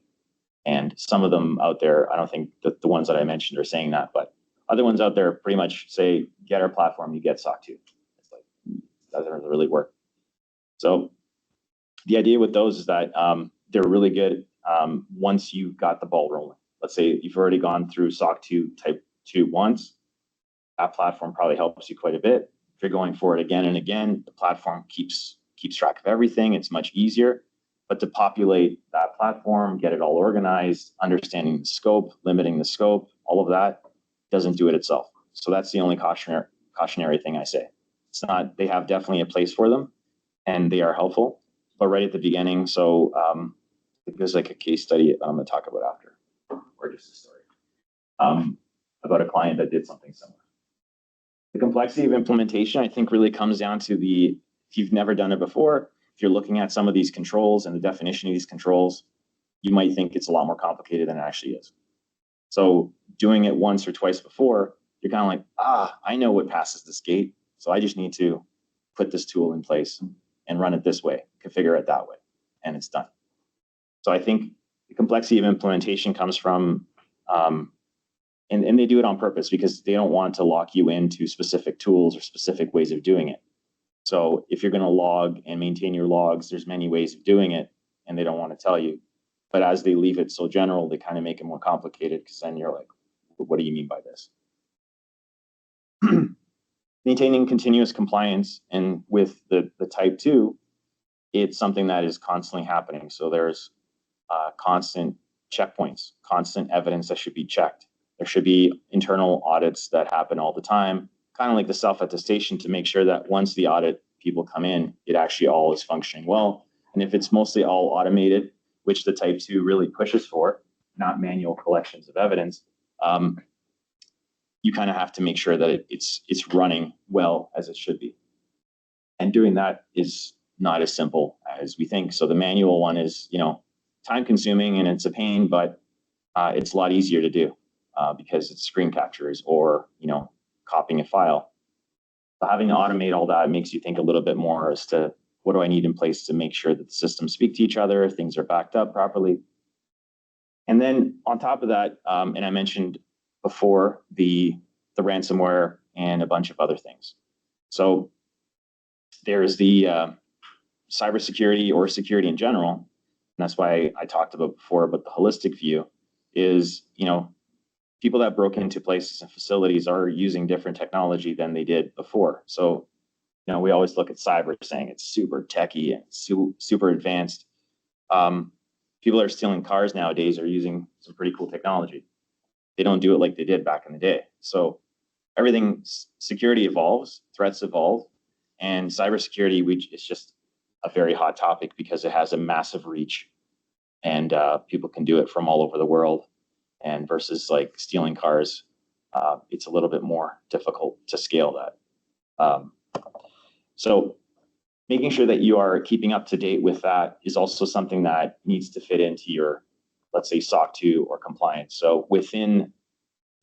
And some of them out there, I don't think that the ones that I mentioned are saying that, but other ones out there pretty much say, get our platform, you get SOC 2. It's like, that doesn't really work. So the idea with those is that they're really good once you've got the ball rolling. Let's say you've already gone through SOC 2 type 2 once, that platform probably helps you quite a bit. If you're going for it again and again, the platform keeps track of everything. It's much easier. But to populate that platform, get it all organized, understanding the scope, limiting the scope, all of that doesn't do it itself. So that's the only cautionary thing I say. It's not, they have definitely a place for them and they are helpful, but right at the beginning. So there's like a case study I'm going to talk about after, or just a story about a client that did something similar. The complexity of implementation, I think, really comes down to if you've never done it before, if you're looking at some of these controls and the definition of these controls, you might think it's a lot more complicated than it actually is. So doing it once or twice before, you're kind of like, I know what passes this gate. So I just need to put this tool in place and run it this way, configure it that way, and it's done. So I think the complexity of implementation comes from, and they do it on purpose because they don't want to lock you into specific tools or specific ways of doing it. So if you're going to log and maintain your logs, there's many ways of doing it, and they don't want to tell you. But as they leave it so general, they kind of make it more complicated because then you're like, what do you mean by this? Maintaining continuous compliance, and with the type 2, it's something that is constantly happening. So there's constant checkpoints, constant evidence that should be checked. There should be internal audits that happen all the time, kind of like the self-attestation, to make sure that once the audit people come in, it actually all is functioning well. And if it's mostly all automated, which the type 2 really pushes for, not manual collections of evidence, you kind of have to make sure that it's running well as it should be. And doing that is not as simple as we think. So the manual one is, time consuming and it's a pain, but it's a lot easier to do because it's screen captures or, copying a file. But having to automate all that makes you think a little bit more as to what do I need in place to make sure that the systems speak to each other, things are backed up properly. And then on top of that, and I mentioned before, the ransomware and a bunch of other things. So there's the cybersecurity or security in general. And that's why I talked about before about the holistic view is, people that broke into places and facilities are using different technology than they did before. So, we always look at cyber saying it's super techy and super advanced. People that are stealing cars nowadays are using some pretty cool technology. They don't do it like they did back in the day. So everything, security evolves, threats evolve, and cybersecurity, it's just a very hot topic because it has a massive reach, and people can do it from all over the world. And versus like stealing cars, it's a little bit more difficult to scale that. So making sure that you are keeping up to date with that is also something that needs to fit into your, let's say, SOC 2 or compliance. So within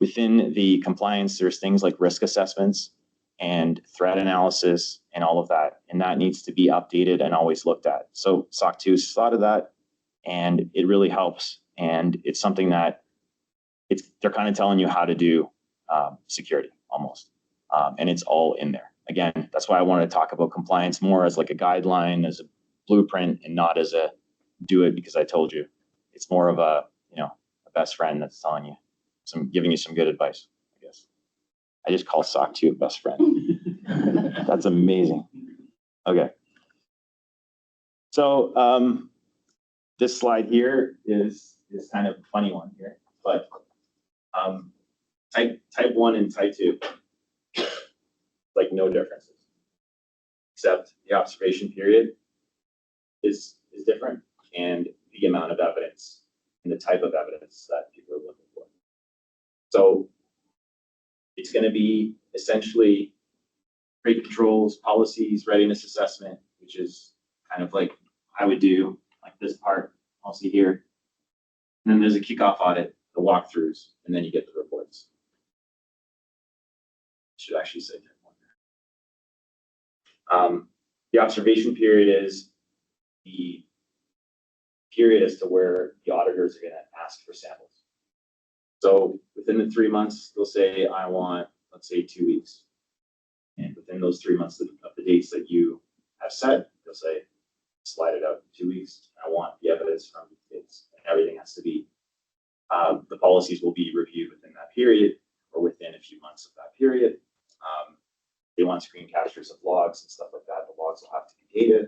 within the compliance, there's things like risk assessments and threat analysis and all of that. And that needs to be updated and always looked at. So SOC 2 thought of that, and it really helps. And it's something that they're kind of telling you how to do security almost. And it's all in there. Again, that's why I wanted to talk about compliance more as like a guideline, as a blueprint, and not as a do it because I told you. It's more of a, a best friend that's telling you giving you some good advice, I guess. I just call SOC 2 a best friend. That's amazing. Okay. So this slide here is kind of a funny one here, but type 1 and type 2, like no differences, except the observation period is different, and the amount of evidence and the type of evidence that people are looking for. So it's going to be essentially rate controls, policies, readiness assessment, which is kind of like I would do like this part I'll see here. And then there's a kickoff audit, the walkthroughs, and then you get the reports. Should actually say that one. The observation period is the period as to where the auditors are going to ask for samples. So within the 3 months, they'll say, I want, let's say 2 weeks. And within those 3 months of the dates that you have set, they'll say, slide it out 2 weeks. I want the evidence from these dates. And everything has to be, the policies will be reviewed within that period or within a few months of that period. They want screen captures of logs and stuff like that. The logs will have to be dated.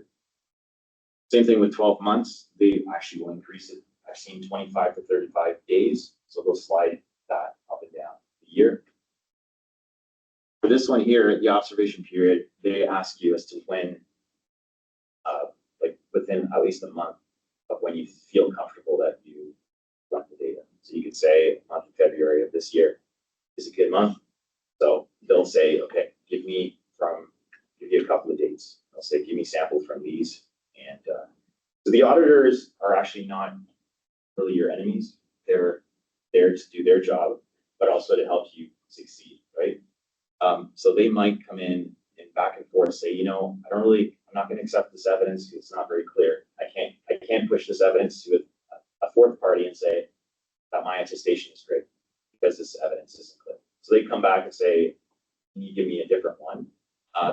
Same thing with 12 months. They actually will increase it. I've seen 25 to 35 days. So they'll slide that up and down the year. For this one here, the observation period, they ask you as to when, like within at least a month of when you feel comfortable that you want the data. So you could say month of February of this year is a good month. So they'll say, okay, give you a couple of dates. They'll say, give me samples from these. And so the auditors are actually not really your enemies. They're there to do their job, but also to help you succeed, right? So they might come in and back and forth say, I'm not going to accept this evidence because it's not very clear. I can't push this evidence to a fourth party and say that my attestation is great because this evidence isn't clear. So they come back and say, can you give me a different one?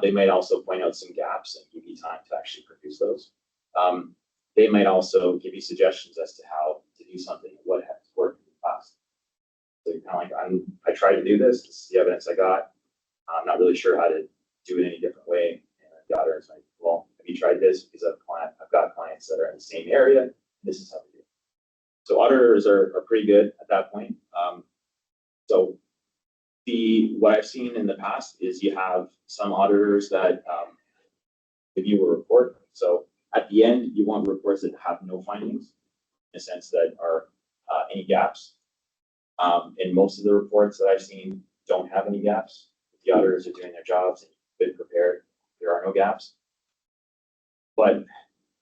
They might also point out some gaps and give you time to actually produce those. They might also give you suggestions as to how to do something, what has worked in the past. So you're kind of like, I tried to do this. This is the evidence I got. I'm not really sure how to do it any different way. And the auditor is like, well, have you tried this? Because I've got clients that are in the same area. This is how we do it. So auditors are pretty good at that point. So what I've seen in the past is you have some auditors that give you a report. So at the end, you want reports that have no findings, in a sense that are any gaps. And most of the reports that I've seen don't have any gaps. The auditors are doing their jobs and you've been prepared. There are no gaps. But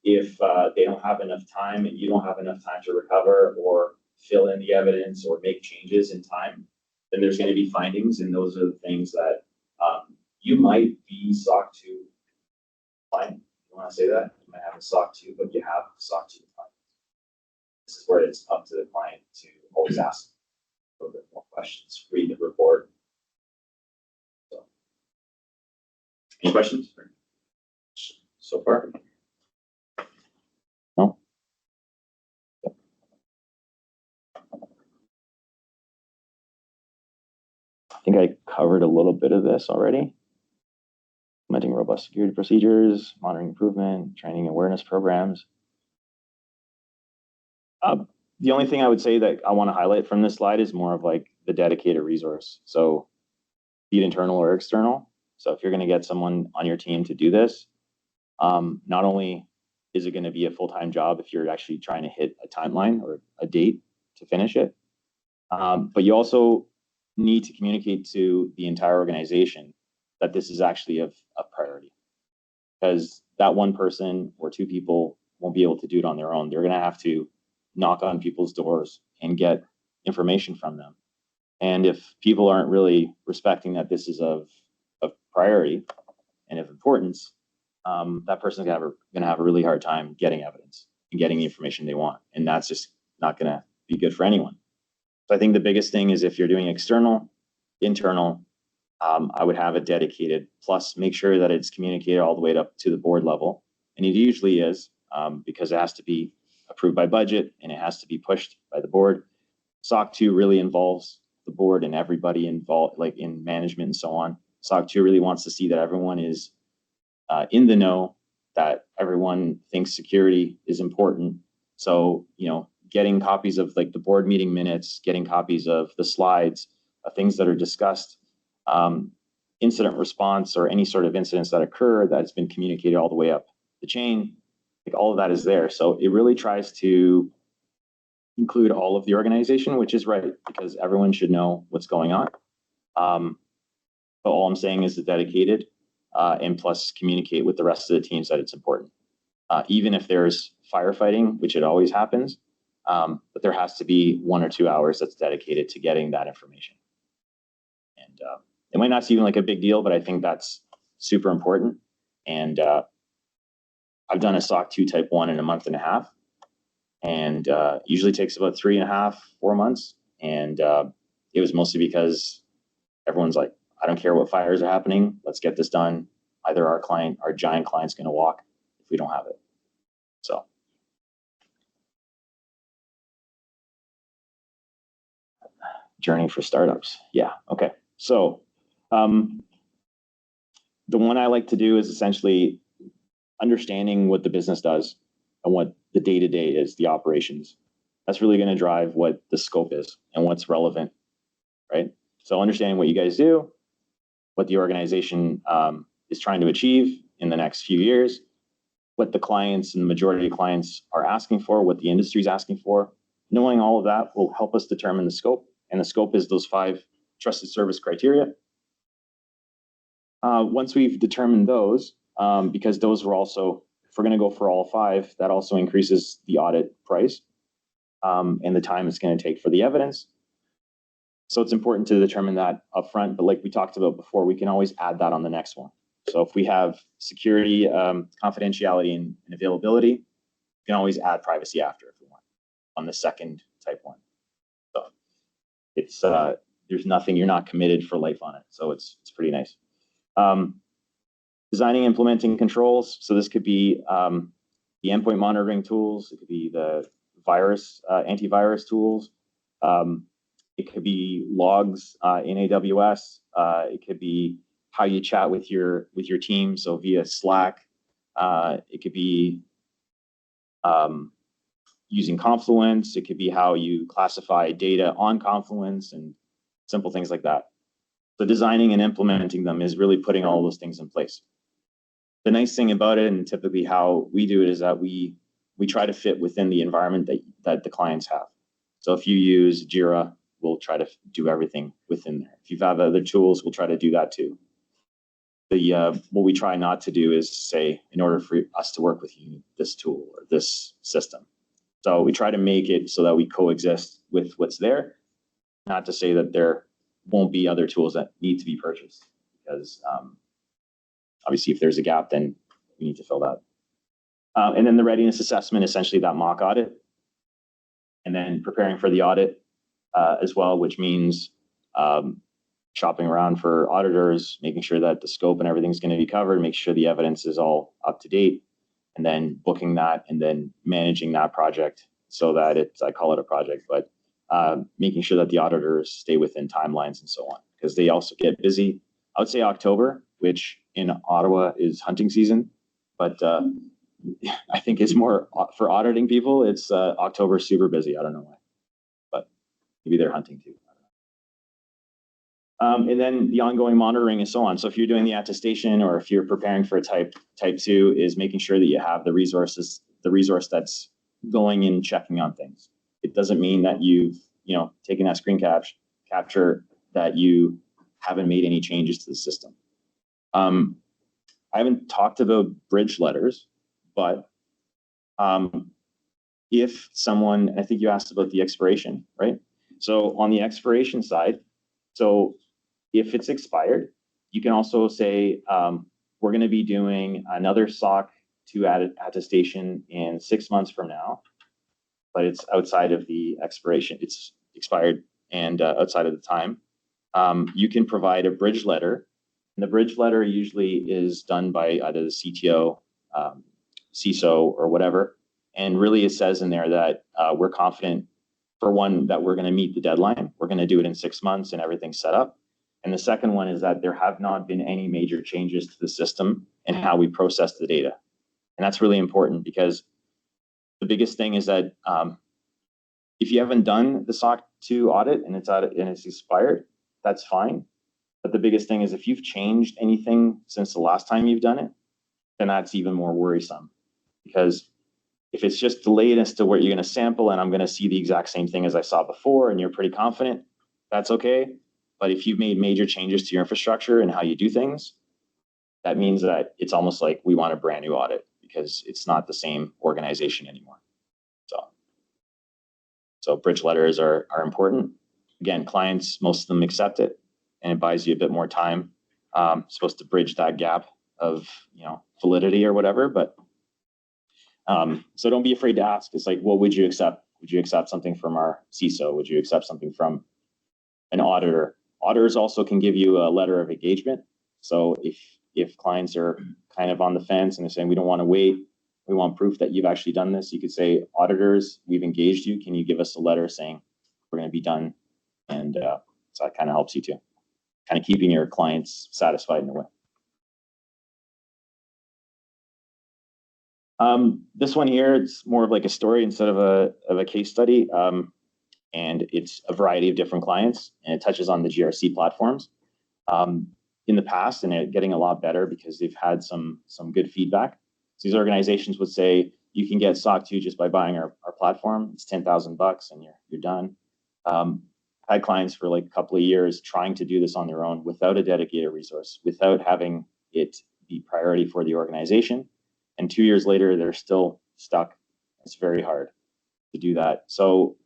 if they don't have enough time and you don't have enough time to recover or fill in the evidence or make changes in time, then there's going to be findings. And those are the things that you might be SOC 2 compliant. You want to say that? You might have a SOC 2, but you have a SOC 2 compliant. This is where it's up to the client to always ask a little bit more questions, read the report. So, any questions so far? No? I think I covered a little bit of this already. Implementing robust security procedures, monitoring improvement, training awareness programs. The only thing I would say that I want to highlight from this slide is more of like the dedicated resource. So be it internal or external. So if you're going to get someone on your team to do this, not only is it going to be a full-time job if you're actually trying to hit a timeline or a date to finish it, but you also need to communicate to the entire organization that this is actually of priority, because that one person or two people won't be able to do it on their own. They're going to have to knock on people's doors and get information from them. And if people aren't really respecting that this is of priority and of importance, that person's gonna have a really hard time getting evidence and getting the information they want. And that's just not gonna be good for anyone. So I think the biggest thing is if you're doing external, internal, I would have it dedicated, plus make sure that it's communicated all the way up to the board level. And it usually is, because it has to be approved by budget and it has to be pushed by the board. SOC 2 really involves the board and everybody involved, like in management and so on. SOC 2 really wants to see that everyone is in the know, that everyone thinks security is important. So, getting copies of like the board meeting minutes, getting copies of the slides, things that are discussed, incident response or any sort of incidents that occur that's been communicated all the way up the chain, like all of that is there. So it really tries to include all of the organization, which is right, because everyone should know what's going on. But all I'm saying is the dedicated, and plus communicate with the rest of the teams that it's important. Even if there's firefighting, which it always happens, but there has to be 1 or 2 hours that's dedicated to getting that information. And it might not seem like a big deal, but I think that's super important. And I've done a SOC 2 type 1 in a month and a half, and usually takes about 3.5, 4 months. And it was mostly because everyone's like, I don't care what fires are happening. Let's get this done. Either our giant client's going to walk if we don't have it. So. Journey for startups. Yeah. Okay. So the one I like to do is essentially understanding what the business does and what the day-to-day is, the operations. That's really going to drive what the scope is and what's relevant, right? So understanding what you guys do, what the organization is trying to achieve in the next few years, what the clients and the majority of clients are asking for, what the industry is asking for. Knowing all of that will help us determine the scope. And the scope is those 5 trusted service criteria. Once we've determined those, because those were also, if we're going to go for all 5, that also increases the audit price and the time it's going to take for the evidence. So it's important to determine that upfront. But like we talked about before, we can always add that on the next one. So if we have security, confidentiality, and availability, we can always add privacy after if we want on the second type 1. So it's there's nothing, you're not committed for life on it. So it's pretty nice. Designing, implementing controls. So this could be the endpoint monitoring tools. It could be the antivirus tools. It could be logs in AWS. It could be how you chat with your team. So via Slack. It could be using Confluence. It could be how you classify data on Confluence and simple things like that. So designing and implementing them is really putting all those things in place. The nice thing about it, and typically how we do it, is that we try to fit within the environment that the clients have. So if you use Jira, we'll try to do everything within there. If you have other tools, we'll try to do that too. What we try not to do is say, in order for us to work with you, need this tool or this system. So we try to make it so that we coexist with what's there. Not to say that there won't be other tools that need to be purchased, because obviously if there's a gap, then we need to fill that. And then the readiness assessment, essentially that mock audit, and then preparing for the audit as well, which means shopping around for auditors, making sure that the scope and everything's going to be covered, make sure the evidence is all up to date, and then booking that and then managing that project so that I call it a project, but making sure that the auditors stay within timelines and so on, because they also get busy. I would say October, which in Ottawa is hunting season, but I think it's more for auditing people. It's October super busy. I don't know why, but maybe they're hunting too. And then the ongoing monitoring and so on. So if you're doing the attestation or if you're preparing for a type 2, is making sure that you have the resource that's going and checking on things. It doesn't mean that you've taken that screen capture that you haven't made any changes to the system. I haven't talked about bridge letters, but if someone, I think you asked about the expiration, right? So on the expiration side, So if it's expired, you can also say, we're going to be doing another SOC 2 attestation in 6 months from now, but it's outside of the expiration. It's expired and outside of the time. You can provide a bridge letter. And the bridge letter usually is done by either the CTO, CISO, or whatever. And really it says in there that we're confident, for one, that we're going to meet the deadline. We're going to do it in 6 months and everything's set up. And the second one is that there have not been any major changes to the system and how we process the data. And that's really important because the biggest thing is that if you haven't done the SOC 2 audit and it's expired, that's fine. But the biggest thing is if you've changed anything since the last time you've done it, then that's even more worrisome. Because if it's just delayed as to what you're going to sample and I'm going to see the exact same thing as I saw before and you're pretty confident, that's okay. But if you've made major changes to your infrastructure and how you do things, that means that it's almost like we want a brand new audit because it's not the same organization anymore. So bridge letters are important. Again, clients, most of them accept it and it buys you a bit more time. Supposed to bridge that gap of, validity or whatever, but so don't be afraid to ask. It's like, what would you accept? Would you accept something from our CISO? Would you accept something from an auditor? Auditors also can give you a letter of engagement. So if clients are kind of on the fence and they're saying, we don't want to wait, we want proof that you've actually done this, you could say, auditors, we've engaged you. Can you give us a letter saying we're going to be done? And so that kind of helps you too, kind of keeping your clients satisfied in a way. This one here, it's more of like a story instead of a case study. And it's a variety of different clients and it touches on the GRC platforms. In the past, and it's getting a lot better because they've had some good feedback. So these organizations would say, you can get SOC 2 just by buying our platform. It's $10,000 and you're done. Had clients for like a couple of years trying to do this on their own without a dedicated resource, without having it be priority for the organization. And 2 years later, they're still stuck. It's very hard to do that. So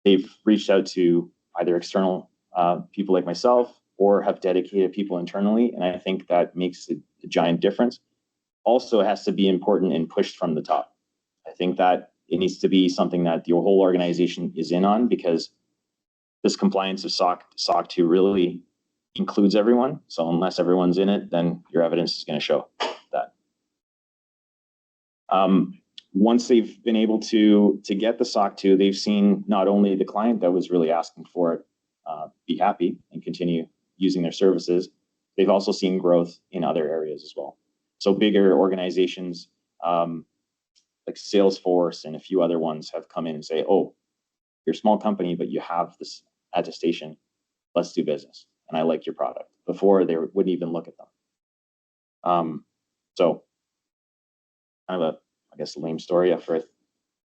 they've reached out to either external people like myself or have dedicated people internally. And I think that makes a giant difference. Also, it has to be important and pushed from the top. I think that it needs to be something that your whole organization is in on because this compliance of SOC 2 really includes everyone. So unless everyone's in it, then your evidence is going to show that. Once they've been able to get the SOC 2, they've seen not only the client that was really asking for it be happy and continue using their services, they've also seen growth in other areas as well. So bigger organizations like Salesforce and a few other ones have come in and say, oh, you're a small company, but you have this attestation. Let's do business. And I like your product. Before, they wouldn't even look at them. So kind of I guess, a lame story after I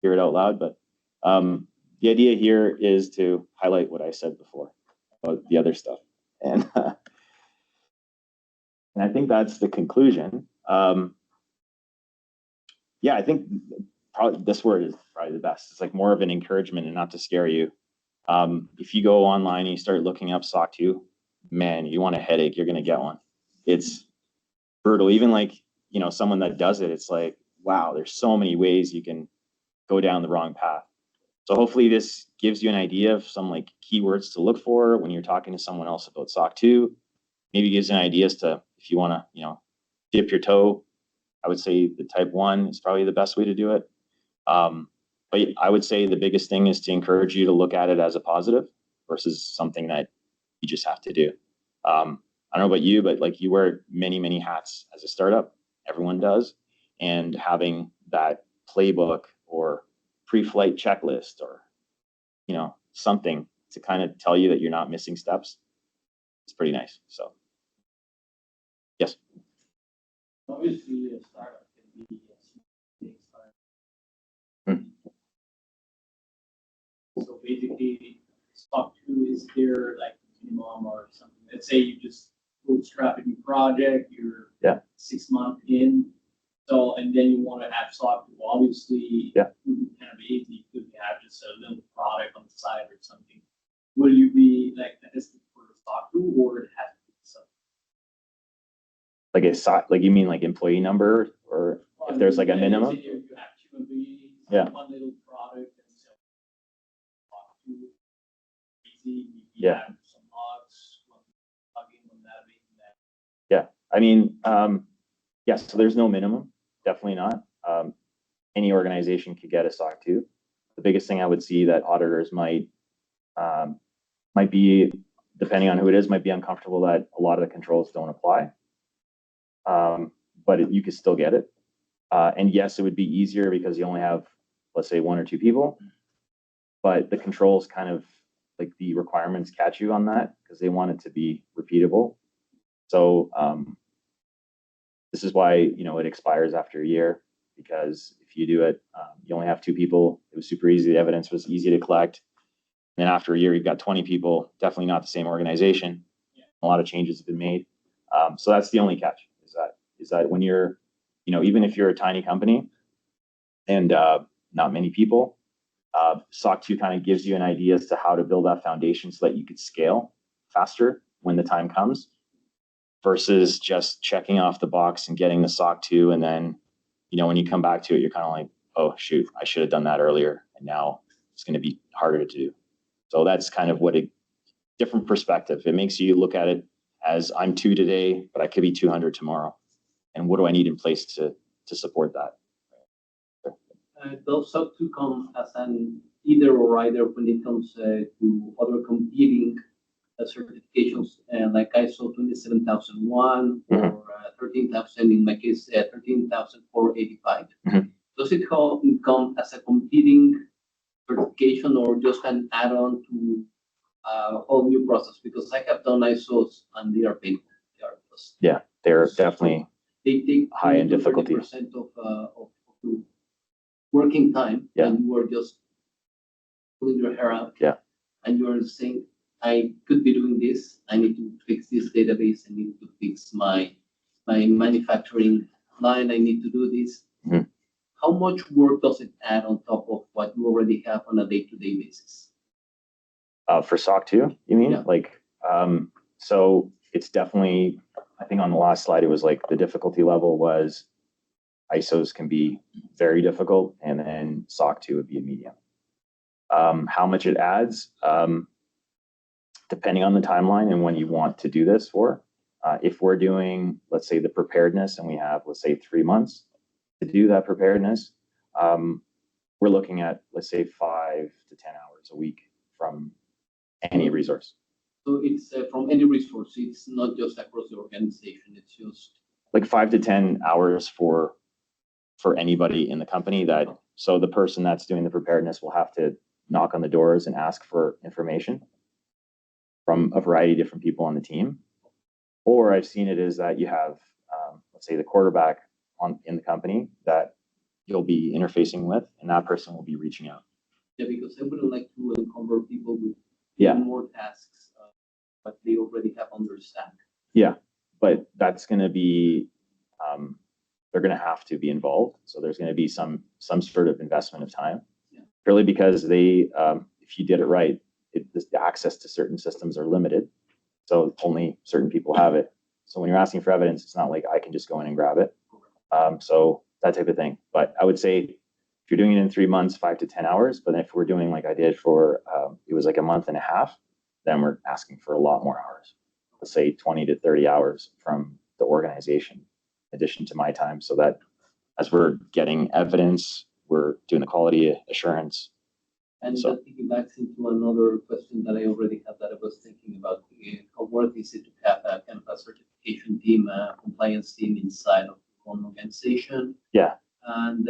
hear it out loud. But the idea here is to highlight what I said before about the other stuff. And I think that's the conclusion. Yeah, I think probably this word is probably the best. It's like more of an encouragement and not to scare you. If you go online and you start looking up SOC 2, man, you want a headache, you're going to get one. It's brutal. Even like, someone that does it, it's like, wow, there's so many ways you can go down the wrong path. So hopefully this gives you an idea of some like keywords to look for when you're talking to someone else about SOC 2. Maybe gives you an idea as to if you want to, dip your toe. I would say the type 1 is probably the best way to do it. But I would say the biggest thing is to encourage you to look at it as a positive versus something that you just have to do. I don't know about you, but like you wear many, many hats as a startup. Everyone does. And having that playbook or pre-flight checklist or, something to kind of tell you that you're not missing steps, it's pretty nice. So, yes. Obviously, a startup can be a big startup. So basically, SOC 2 is there like minimum or something? Let's say you just bootstrap a new project, you're 6 months in, so and then you want to add SOC 2. Obviously, it would be kind of easy if you have just a little product on the side or something. Will you be like that is for SOC 2 or it has to be SOC? Like like you mean like employee number, or if there's like a minimum? You have 2 employees, Yeah. one little product, and so SOC 2, easy, you Yeah. have some logs, one plugin, one database, and that. Yeah, I mean, yes, so there's no minimum, definitely not. Any organization could get a SOC 2. The biggest thing I would see that auditors might be, depending on who it is, might be uncomfortable that a lot of the controls don't apply. But you could still get it. And yes, it would be easier because you only have, let's say, 1 or 2 people, but the controls kind of, like, the requirements catch you on that because they want it to be repeatable. So this is why, it expires after a year, because if you do it, you only have 2 people. It was super easy. The evidence was easy to collect. And then after a year, you've got 20 people, definitely not the same organization. A lot of changes have been made. So that's the only catch, is that when you're, even if you're a tiny company and not many people, SOC 2 kind of gives you an idea as to how to build that foundation so that you could scale faster when the time comes, versus just checking off the box and getting the SOC 2. And then, when you come back to it, you're kind of like, oh, shoot, I should have done that earlier. And now it's going to be harder to do. So that's kind of what a different perspective. It makes you look at it as I'm 2 today, but I could be 200 tomorrow. And what do I need in place to support that? Those SOC 2 come as an either or either when it comes to other competing certifications, like ISO 27001 or 13,000, in my case, 13,485. Does it come as a competing certification or just an add-on to a whole new process? Because I have done ISOs and they are painful. They are just, Yeah, they're definitely they take high in 20 to difficulty. 30% of the working time, Yeah. and you are just pulling your hair out. Yeah. And you are saying, I could be doing this. I need to fix this database. I need to fix my manufacturing line. I need to do this. Mhm. How much work does it add on top of what you already have on a day-to-day basis? For SOC 2, you mean? Yeah. So it's definitely, I think on the last slide, it was like the difficulty level was ISOs can be very difficult, and then SOC 2 would be a medium. How much it adds, depending on the timeline and when you want to do this for. If we're doing, let's say, the preparedness, and we have, let's say, 3 months to do that preparedness, we're looking at, let's say, 5 to 10 hours a week from any resource. So it's from any resource. It's not just across the organization. It's just Like 5 to 10 hours for anybody in the company. So the person that's doing the preparedness will have to knock on the doors and ask for information from a variety of different people on the team. Or I've seen it is that you have, let's say, the quarterback in the company that you'll be interfacing with, and that person will be reaching out. Yeah, because I wouldn't like to encumber people with Yeah. more tasks, but they already have on their stack. Yeah, but that's going to be, they're going to have to be involved. So there's going to be some sort of investment of time, purely because if you did it right, the access to certain systems are limited. So only certain people have it. So when you're asking for evidence, it's not like I can just go in and grab it. So that type of thing. But I would say if you're doing it in 3 months, 5 to 10 hours, but if we're doing like I did for, it was like a month and a half, then we're asking for a lot more hours. Let's say 20 to 30 hours from the organization, in addition to my time, so that as we're getting evidence, we're doing the quality assurance. And So- that piggybacks into another question that I already had that I was thinking about. How worth is it to have a kind of a certification team, a compliance team inside of one organization? Yeah. And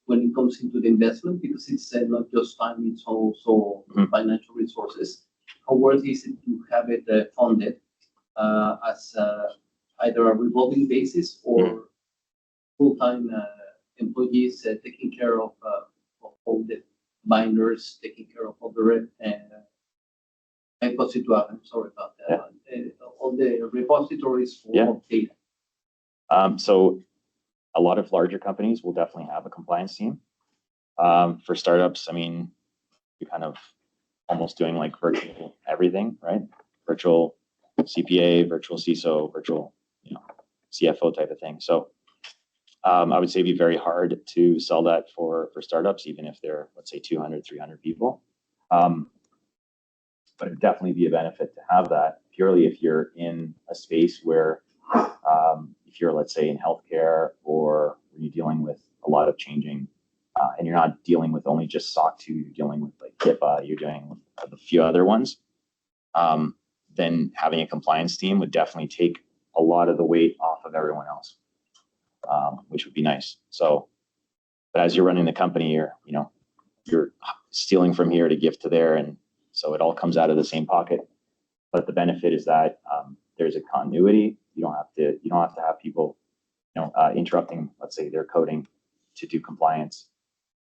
when it comes into the investment, because it's not just time, it's also financial resources. How worth is it to have it funded as either a revolving basis or full-time employees taking care of all the binders, taking care of all the I'm sorry about that. All the repositories for data. So a lot of larger companies will definitely have a compliance team. For startups, I mean, you're kind of almost doing like virtual everything, right? virtual CPA, virtual CISO, virtual, CFO type of thing. So I would say it'd be very hard to sell that for startups, even if they're, let's say, 200, 300 people. But it'd definitely be a benefit to have that purely if you're in a space where, if you're, let's say, in healthcare or you're dealing with a lot of changing, and you're not dealing with only just SOC 2, you're dealing with like HIPAA, you're dealing with a few other ones, then having a compliance team would definitely take a lot of the weight off of everyone else, which would be nice. So, but as you're running the company, you're stealing from here to give to there, and so it all comes out of the same pocket. But the benefit is that there's a continuity. You don't have to have people, interrupting, let's say, their coding to do compliance.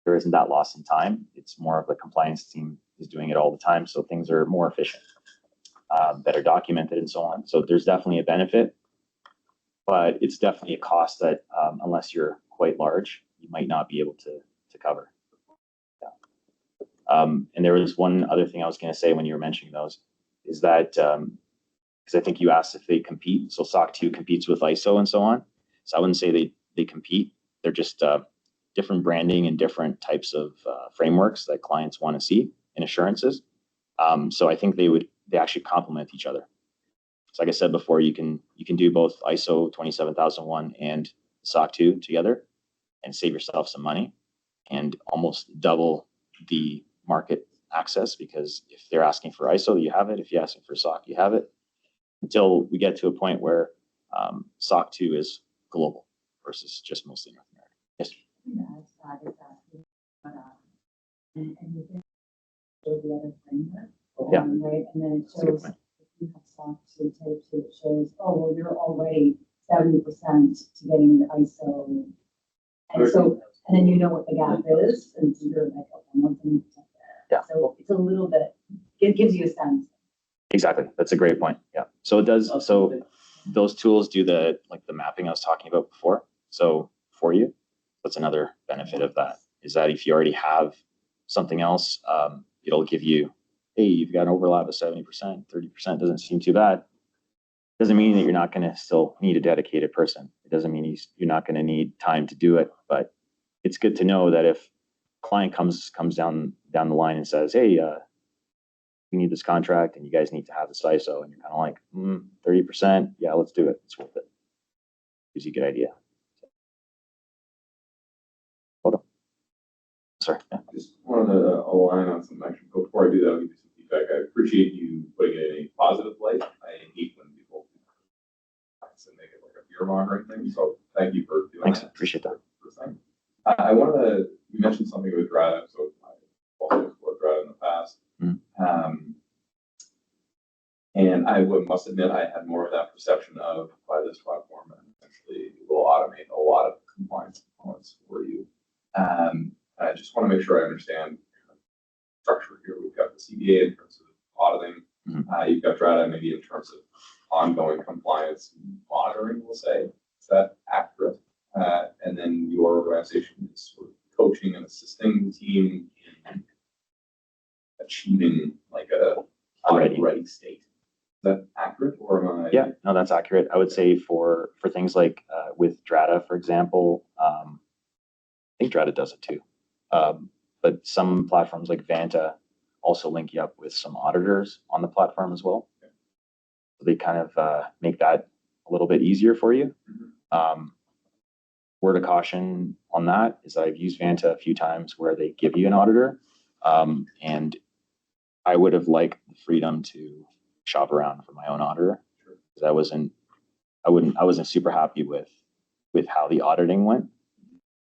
There isn't that loss in time. It's more of the compliance team is doing it all the time, so things are more efficient, better documented, and so on. So there's definitely a benefit, but it's definitely a cost that, unless you're quite large, you might not be able to cover. And there was one other thing I was going to say when you were mentioning those, is that because I think you asked if they compete. So SOC 2 competes with ISO and so on. So I wouldn't say they compete. They're just different branding and different types of frameworks that clients want to see in assurances. So I think they actually complement each other. So like I said before, you can do both ISO 27001 and SOC 2 together and save yourself some money and almost double the market access, because if they're asking for ISO, you have it. If you're asking for SOC, you have it, until we get to a point where SOC 2 is global versus just mostly North America. Yes. And you can show the other framework, Yeah. right? And then it That's a good shows, point. if you have SOC 2 type 2, it shows, oh, well, you're already 70% to getting the ISO. And so, and then you know what the gap is, and so you're like, okay, I'm 1% there. Yeah. So it's a little bit, it gives you a sense. Exactly. That's a great point. Yeah. So it does. So those tools do the mapping I was talking about before. So for you, that's another benefit of that, is that if you already have something else, it'll give you, hey, you've got an overlap of 70%, 30%, doesn't seem too bad. Doesn't mean that you're not going to still need a dedicated person. It doesn't mean you're not going to need time to do it, but it's good to know that if a client comes down the line and says, hey, you need this contract and you guys need to have this ISO, and you're kind of like, 30%, yeah, let's do it. It's worth it. Gives you a good idea. Hold on. Sorry. Yeah. Just wanted to align on some action. Before I do that, I'll give you some feedback. I appreciate you putting it in a positive light. I hate when people make it like a fear mongering thing. So thank you for doing Thanks. that. Appreciate that. I wanted to, you mentioned something with Drata, so I've also explored Drata in the past. And I must admit, I had more of that perception of, by this platform, and essentially it will automate a lot of compliance components for you. I just want to make sure I understand the structure here. We've got the CBA in terms of auditing. You've got Drata maybe in terms of ongoing compliance monitoring, we'll say. Is that accurate? And then your organization is sort of coaching and assisting the team in achieving like a ready state. Is that accurate, or am I? Yeah, no, that's accurate. I would say for things like with Drata, for example, I think Drata does it too. But some platforms like Vanta also link you up with some auditors on the platform as well. Okay. So they kind of make that a little bit easier for you. Word of caution on that is that I've used Vanta a few times where they give you an auditor, and I would have liked the freedom to shop around for my own auditor, because I wasn't super happy with how the auditing went.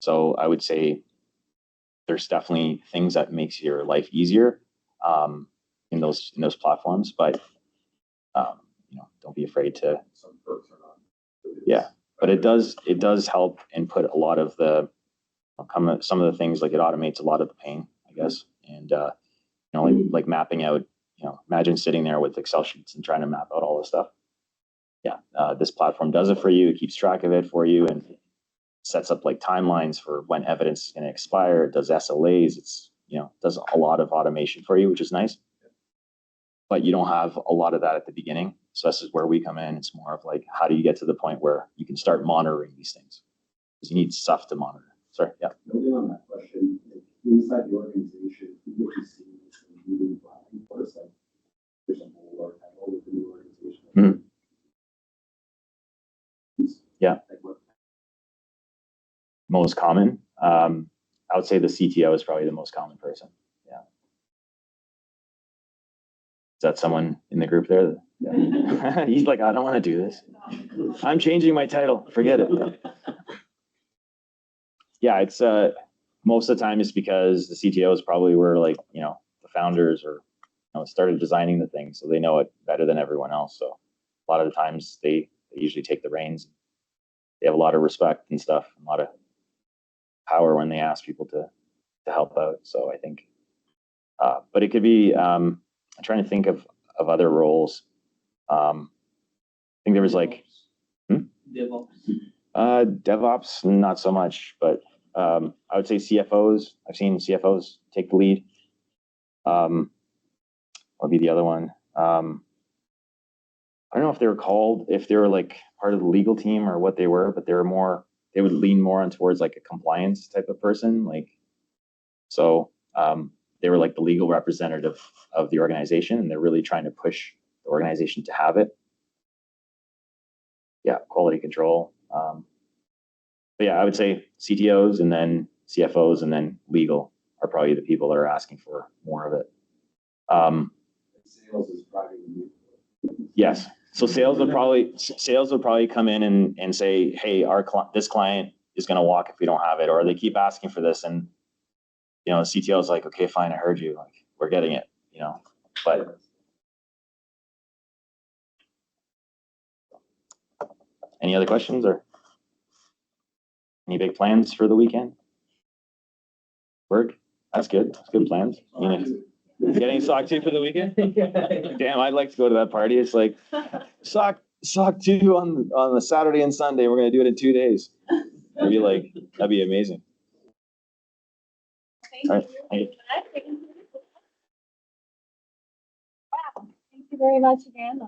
So I would say there's definitely things that makes your life easier in those platforms, but don't be afraid to. Some perks are not. Yeah, but it does help and put a lot of some of the things, like it automates a lot of the pain, I guess, and like mapping out. Imagine sitting there with Excel sheets and trying to map out all this stuff. Yeah, this platform does it for you. It keeps track of it for you and sets up like timelines for when evidence is going to expire. It does SLAs. It's does a lot of automation for you, which is nice. but you don't have a lot of that at the beginning. So this is where we come in. It's more of like, how do you get to the point where you can start monitoring these things? Because you need stuff to monitor. Sorry, yeah. Building on that question, like, inside the organization, what you see is a moving flying force, like there's a whole or title within the organization. Mhm. Yeah. Like what? Most common. I would say the CTO is probably the most common person. Yeah. Is that someone in the group there? Yeah. He's like, I don't want to do this. I'm changing my title. Forget it. Yeah, it's most of the time it's because the CTOs probably were like, the founders or started designing the thing, so they know it better than everyone else. So a lot of the times they usually take the reins. They have a lot of respect and stuff, a lot of power when they ask people to help out. So I think, but it could be. I'm trying to think of other roles. I think there was like DevOps. DevOps, not so much, but I would say CFOs. I've seen CFOs take the lead. What would be the other one? I don't know if they were like part of the legal team or what they were, but they would lean more on towards like a compliance type of person. So they were like the legal representative of the organization, and they're really trying to push the organization to have it. Yeah, quality control. But yeah, I would say CTOs and then CFOs and then legal are probably the people that are asking for more of it. Sales is probably. Yes. So sales would probably come in and say, hey, this client is going to walk if we don't have it, or they keep asking for this, and the CTO is like, okay, fine, I heard you, like, we're getting it, but any other questions or any big plans for the weekend? Work? That's good. That's good plans. Getting SOC 2 for the weekend? Damn, I'd like to go to that party. It's like SOC 2 on the Saturday and Sunday. We're gonna do it in 2 days. That'd be amazing. All right. Thank you. Wow, thank you very much again.